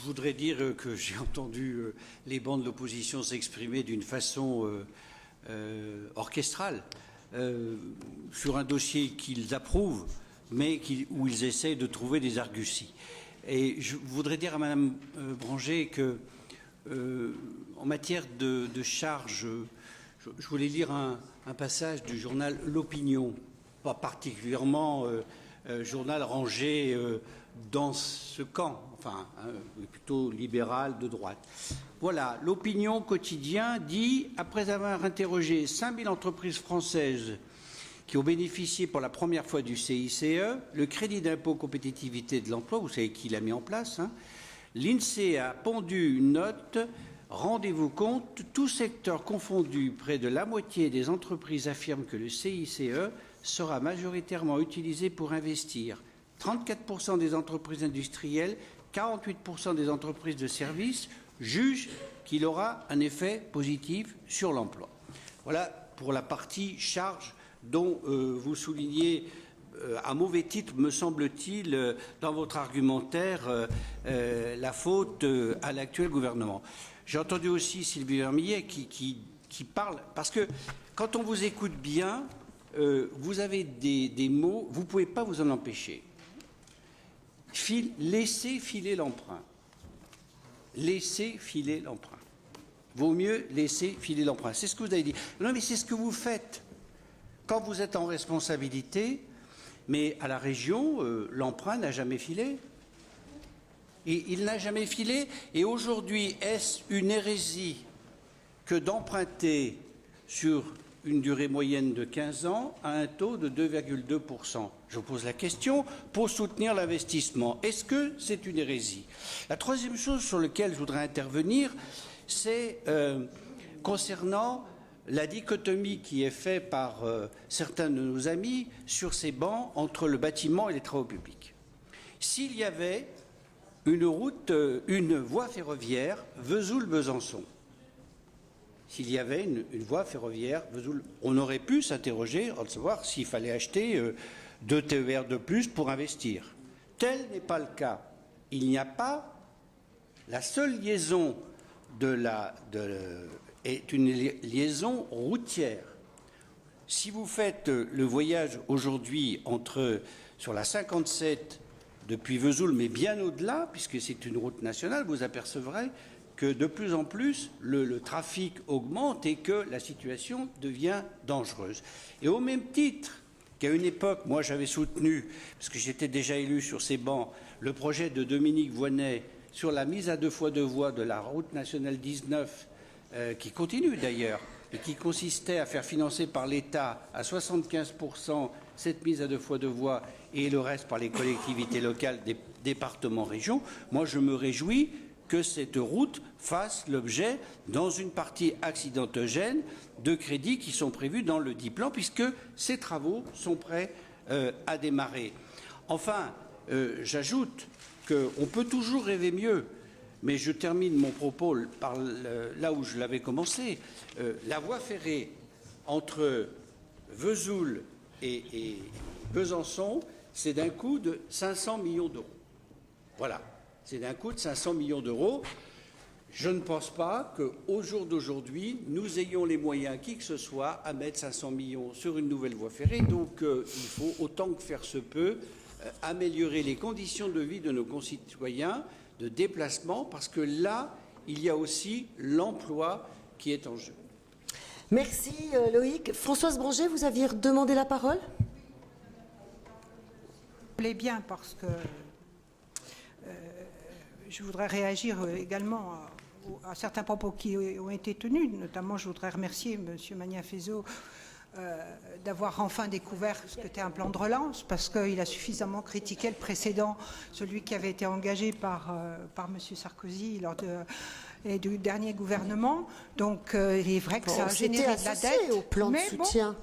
voudrais dire que j'ai entendu les bancs de l'opposition s'exprimer d'une façon orchestrale sur un dossier qu'ils approuvent, mais où ils essayent de trouver des arguties. Et je voudrais dire à Madame Branger que, en matière de charges, je voulais lire un passage du journal L'Opinion, pas particulièrement journal rangé dans ce camp, enfin, plutôt libéral de droite. Voilà, l'Opinion quotidien dit, après avoir interrogé 5000 entreprises françaises qui ont bénéficié pour la première fois du CICE, le crédit d'impôt compétitivité de l'emploi, vous savez qui l'a mis en place, hein, l'INSEE a pondu une note, rendez-vous compte, tout secteur confondu, près de la moitié des entreprises affirment que le CICE sera majoritairement utilisé pour investir. 34% des entreprises industrielles, 48% des entreprises de services jugent qu'il aura un effet positif sur l'emploi. Voilà pour la partie charge dont vous soulignez à mauvais titre, me semble-t-il, dans votre argumentaire, la faute à l'actuel gouvernement. J'ai entendu aussi Sylvie Vermeillet qui parle, parce que quand on vous écoute bien, vous avez des mots, vous ne pouvez pas vous en empêcher. Laissez filer l'emprunt. Laissez filer l'emprunt. Vaut mieux laisser filer l'emprunt. C'est ce que vous avez dit. Non, mais c'est ce que vous faites. Quand vous êtes en responsabilité, mais à la région, l'emprunt n'a jamais filé. Et il n'a jamais filé. Et aujourd'hui, est-ce une hérésie que d'emprunter sur une durée moyenne de 15 ans à un taux de 2,2%? Je vous pose la question pour soutenir l'investissement. Est-ce que c'est une hérésie? La troisième chose sur laquelle je voudrais intervenir, c'est concernant la dichotomie qui est faite par certains de nos amis sur ces bancs entre le bâtiment et les travaux publics. S'il y avait une voie ferroviaire Vesoul-Besançon, s'il y avait une voie ferroviaire Vesoul, on aurait pu s'interroger en savoir s'il fallait acheter 2 TER de plus pour investir. Tel n'est pas le cas. Il n'y a pas. La seule liaison est une liaison routière. Si vous faites le voyage aujourd'hui sur la 57 depuis Vesoul, mais bien au-delà, puisque c'est une route nationale, vous apercevrez que de plus en plus le trafic augmente et que la situation devient dangereuse. Et au même titre qu'à une époque, moi j'avais soutenu, parce que j'étais déjà élu sur ces bancs, le projet de Dominique Voynet sur la mise à 2 fois 2 voies de la route nationale 19, qui continue d'ailleurs, et qui consistait à faire financer par l'État à 75% cette mise à 2 fois 2 voies et le reste par les collectivités locales, des départements, régions. Moi, je me réjouis que cette route fasse l'objet, dans une partie accidentogène, de crédits qui sont prévus dans le dit plan, puisque ces travaux sont prêts à démarrer. Enfin, j'ajoute qu'on peut toujours rêver mieux. Mais je termine mon propos par là où je l'avais commencé. La voie ferrée entre Vesoul et Besançon, c'est d'un coût de 500 millions d'euros. Voilà, c'est d'un coût de 500 millions d'euros. Je ne pense pas qu'au jour d'aujourd'hui, nous ayons les moyens, qui que ce soit, à mettre 500 millions sur une nouvelle voie ferrée. Donc il faut, autant que faire se peut, améliorer les conditions de vie de nos concitoyens, de déplacement, parce que là, il y a aussi l'emploi qui est en jeu. Merci Loïc. Françoise Branger, vous aviez demandé la parole? Vous voulez bien, parce que je voudrais réagir également à certains propos qui ont été tenus. Notamment, je voudrais remercier M. Magnin-Fesneau d'avoir enfin découvert ce qu'était un plan de relance, parce qu'il a suffisamment critiqué le précédent, celui qui avait été engagé par M. Sarkozy lors et du dernier gouvernement. Donc, il est vrai que ça a généré de la dette. Au plan de soutien.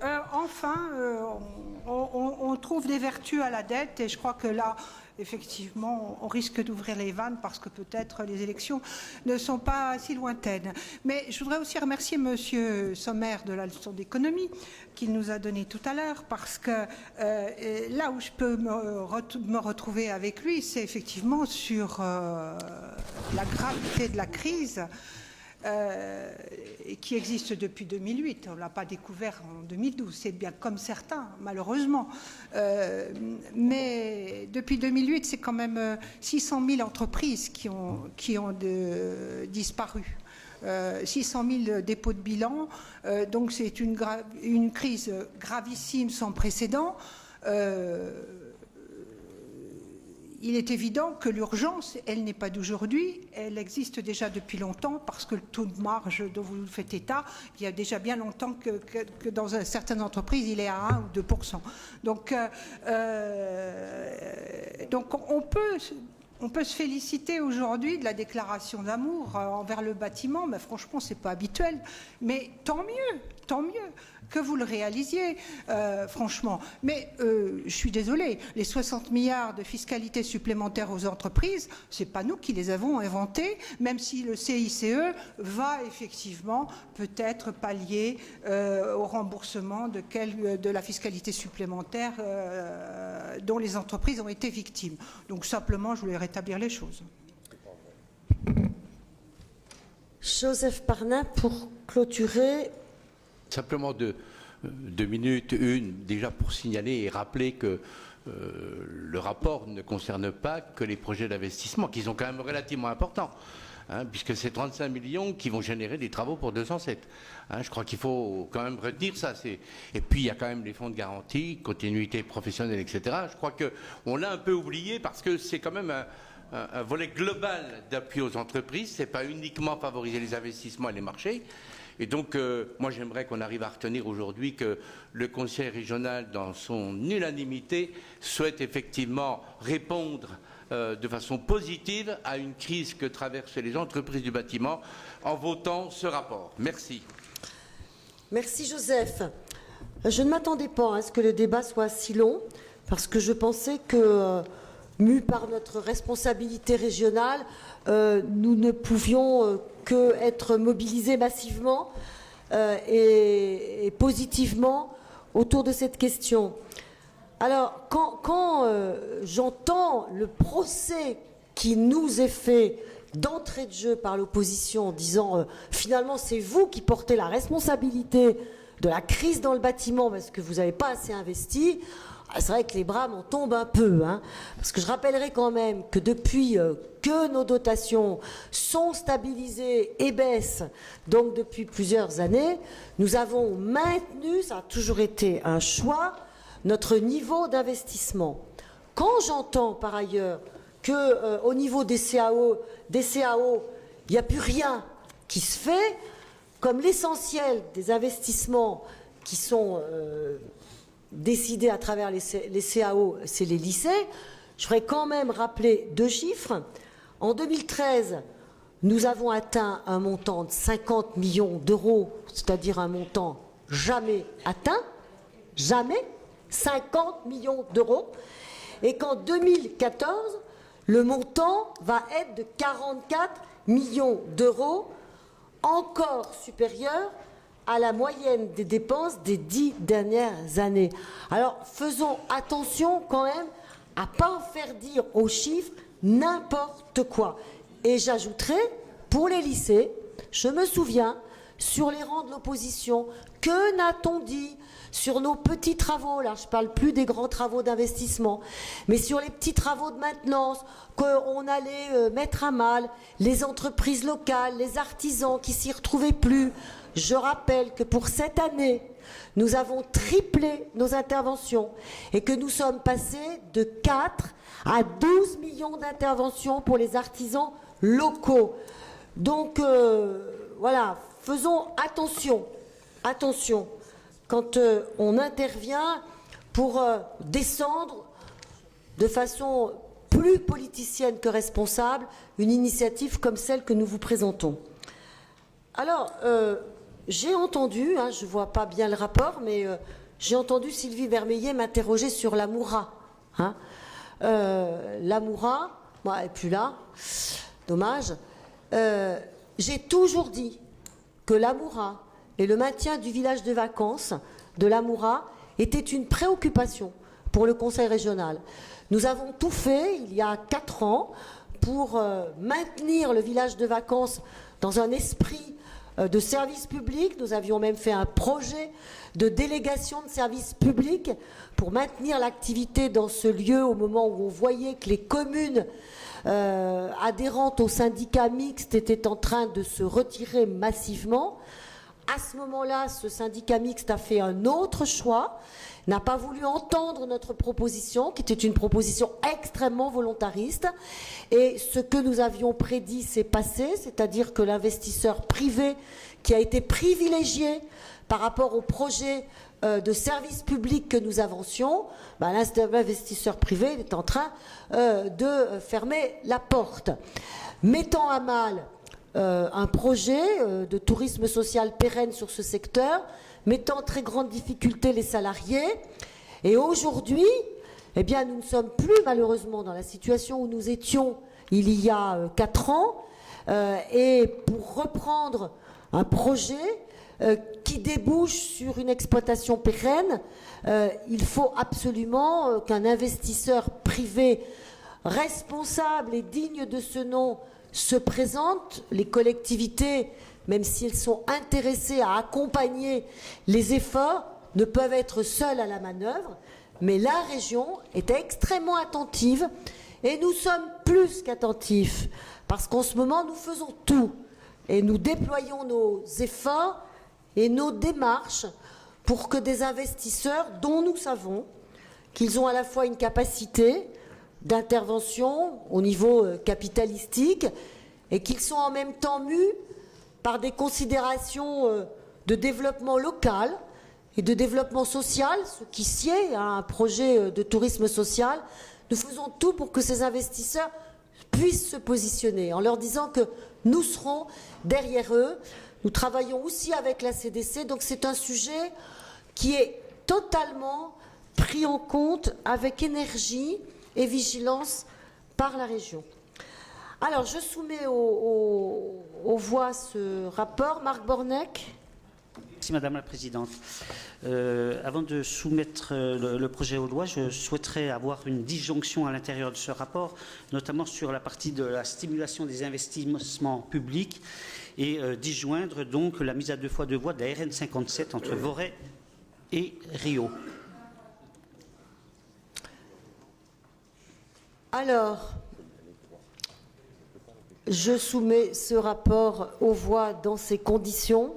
On trouve des vertus à la dette, et je crois que là, effectivement, on risque d'ouvrir les vannes parce que peut-être les élections ne sont pas si lointaines. Mais je voudrais aussi remercier Monsieur Sommer de la leçon d'économie qu'il nous a donnée tout à l'heure, parce que là où je peux me retrouver avec lui, c'est effectivement sur la gravité de la crise qui existe depuis 2008. On ne l'a pas découvert en 2012, c'est bien comme certains, malheureusement. Mais depuis 2008, c'est quand même 600 000 entreprises qui ont disparu. 600 000 dépôts de bilan. Donc c'est une crise gravissime sans précédent. Il est évident que l'urgence, elle n'est pas d'aujourd'hui, elle existe déjà depuis longtemps, parce que le taux de marge dont vous faites état, il y a déjà bien longtemps que dans certaines entreprises, il est à 1 ou 2%. Donc on peut se féliciter aujourd'hui de la déclaration d'amour envers le bâtiment, mais franchement, c'est pas habituel. Mais tant mieux que vous le réalisiez, franchement. Mais je suis désolée, les 60 milliards de fiscalité supplémentaire aux entreprises, c'est pas nous qui les avons inventés, même si le CICE va effectivement peut-être pallier au remboursement de la fiscalité supplémentaire dont les entreprises ont été victimes. Donc simplement, je voulais rétablir les choses. Joseph Parnin, pour clôturer. Simplement 2 minutes, déjà pour signaler et rappeler que le rapport ne concerne pas que les projets d'investissement, qui sont quand même relativement importants, puisque c'est 35 millions qui vont générer des travaux pour 207. Je crois qu'il faut quand même retenir ça. Et puis il y a quand même les fonds de garantie, continuité professionnelle, etc. Je crois qu'on l'a un peu oublié parce que c'est quand même un volet global d'appui aux entreprises. Ce n'est pas uniquement favoriser les investissements et les marchés. Et donc, moi, j'aimerais qu'on arrive à retenir aujourd'hui que le Conseil régional, dans son unanimité, souhaite effectivement répondre de façon positive à une crise que traversent les entreprises du bâtiment en votant ce rapport. Merci. Merci, Joseph. Je ne m'attendais pas à ce que le débat soit si long, parce que je pensais que, mus par notre responsabilité régionale, nous ne pouvions que être mobilisés massivement et positivement autour de cette question. Alors, quand j'entends le procès qui nous est fait d'entrée de jeu par l'opposition en disant finalement c'est vous qui portez la responsabilité de la crise dans le bâtiment parce que vous n'avez pas assez investi, c'est vrai que les bras m'en tombent un peu, parce que je rappellerai quand même que depuis que nos dotations sont stabilisées et baissent, donc depuis plusieurs années, nous avons maintenu, ça a toujours été un choix, notre niveau d'investissement. Quand j'entends par ailleurs qu'au niveau des CAO, il n'y a plus rien qui se fait, comme l'essentiel des investissements qui sont décidés à travers les CAO, c'est les lycées, je voudrais quand même rappeler 2 chiffres. En 2013, nous avons atteint un montant de 50 millions d'euros, c'est-à-dire un montant jamais atteint, jamais, 50 millions d'euros, et qu'en 2014, le montant va être de 44 millions d'euros, encore supérieur à la moyenne des dépenses des 10 dernières années. Alors, faisons attention quand même à ne pas faire dire aux chiffres n'importe quoi. Et j'ajouterai, pour les lycées, je me souviens, sur les rangs de l'opposition, que n'a-t-on dit sur nos petits travaux, là je ne parle plus des grands travaux d'investissement, mais sur les petits travaux de maintenance, qu'on allait mettre à mal les entreprises locales, les artisans qui s'y retrouvaient plus. Je rappelle que pour cette année, nous avons triplé nos interventions et que nous sommes passés de 4 à 12 millions d'interventions pour les artisans locaux. Donc voilà, faisons attention, attention, quand on intervient pour descendre de façon plus politicienne que responsable une initiative comme celle que nous vous présentons. Alors, j'ai entendu, hein, je ne vois pas bien le rapport, mais j'ai entendu Sylvie Vermeillet m'interroger sur l'Amoura. Hein. L'Amoura, moi, elle n'est plus là, dommage. J'ai toujours dit que l'Amoura et le maintien du village de vacances de l'Amoura était une préoccupation pour le Conseil régional. Nous avons tout fait, il y a 4 ans, pour maintenir le village de vacances dans un esprit de service public. Nous avions même fait un projet de délégation de service public pour maintenir l'activité dans ce lieu au moment où on voyait que les communes adhérentes au syndicat mixte étaient en train de se retirer massivement. À ce moment-là, ce syndicat mixte a fait un autre choix, n'a pas voulu entendre notre proposition, qui était une proposition extrêmement volontariste. Et ce que nous avions prédit s'est passé, c'est-à-dire que l'investisseur privé qui a été privilégié par rapport au projet de service public que nous avancions, l'investisseur privé est en train de fermer la porte, mettant à mal un projet de tourisme social pérenne sur ce secteur, mettant en très grande difficulté les salariés. Et aujourd'hui, eh bien, nous ne sommes plus malheureusement dans la situation où nous étions il y a 4 ans. Et pour reprendre un projet qui débouche sur une exploitation pérenne, il faut absolument qu'un investisseur privé responsable et digne de ce nom se présente. Les collectivités, même si elles sont intéressées à accompagner les efforts, ne peuvent être seules à la manœuvre, mais la région est extrêmement attentive et nous sommes plus qu'attentifs parce qu'en ce moment nous faisons tout et nous déployons nos efforts et nos démarches pour que des investisseurs dont nous savons qu'ils ont à la fois une capacité d'intervention au niveau capitalistique et qu'ils sont en même temps mus par des considérations de développement local et de développement social, ce qui sied à un projet de tourisme social. Nous faisons tout pour que ces investisseurs puissent se positionner en leur disant que nous serons derrière eux. Nous travaillons aussi avec la CDC, donc c'est un sujet qui est totalement pris en compte avec énergie et vigilance par la région. Alors, je soumets aux voix ce rapport. Marc Bornec. Merci Madame la Présidente. Avant de soumettre le projet aux lois, je souhaiterais avoir une disjonction à l'intérieur de ce rapport, notamment sur la partie de la stimulation des investissements publics et disjoindre donc la mise à 2 fois 2 voies de la RN 57 entre Voray et Rio. Alors, je soumets ce rapport aux voix dans ces conditions,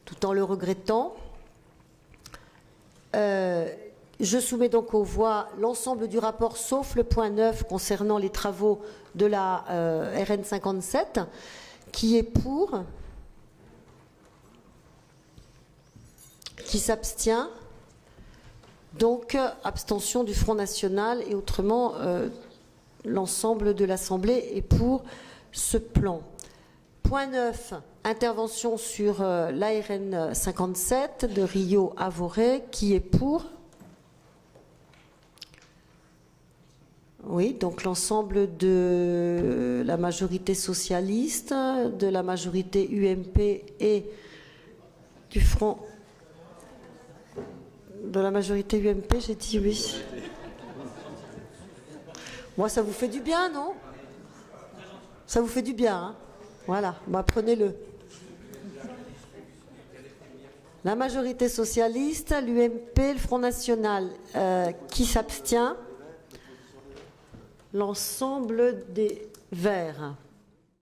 tout en le regrettant. Je soumets donc aux voix l'ensemble du rapport, sauf le point 9 concernant les travaux de la RN 57, qui est pour, qui s'abstient. Donc, abstention du Front National et autrement, l'ensemble de l'Assemblée est pour ce plan. Point 9, intervention sur l'ARN 57 de Rio à Voray, qui est pour. Oui, donc l'ensemble de la majorité socialiste, de la majorité UMP et du Front. De la majorité UMP, j'ai dit oui. Moi, ça vous fait du bien, non? Ça vous fait du bien, hein? Voilà, bah, prenez-le. La majorité socialiste, l'UMP, le Front National, qui s'abstient? L'ensemble des Verts.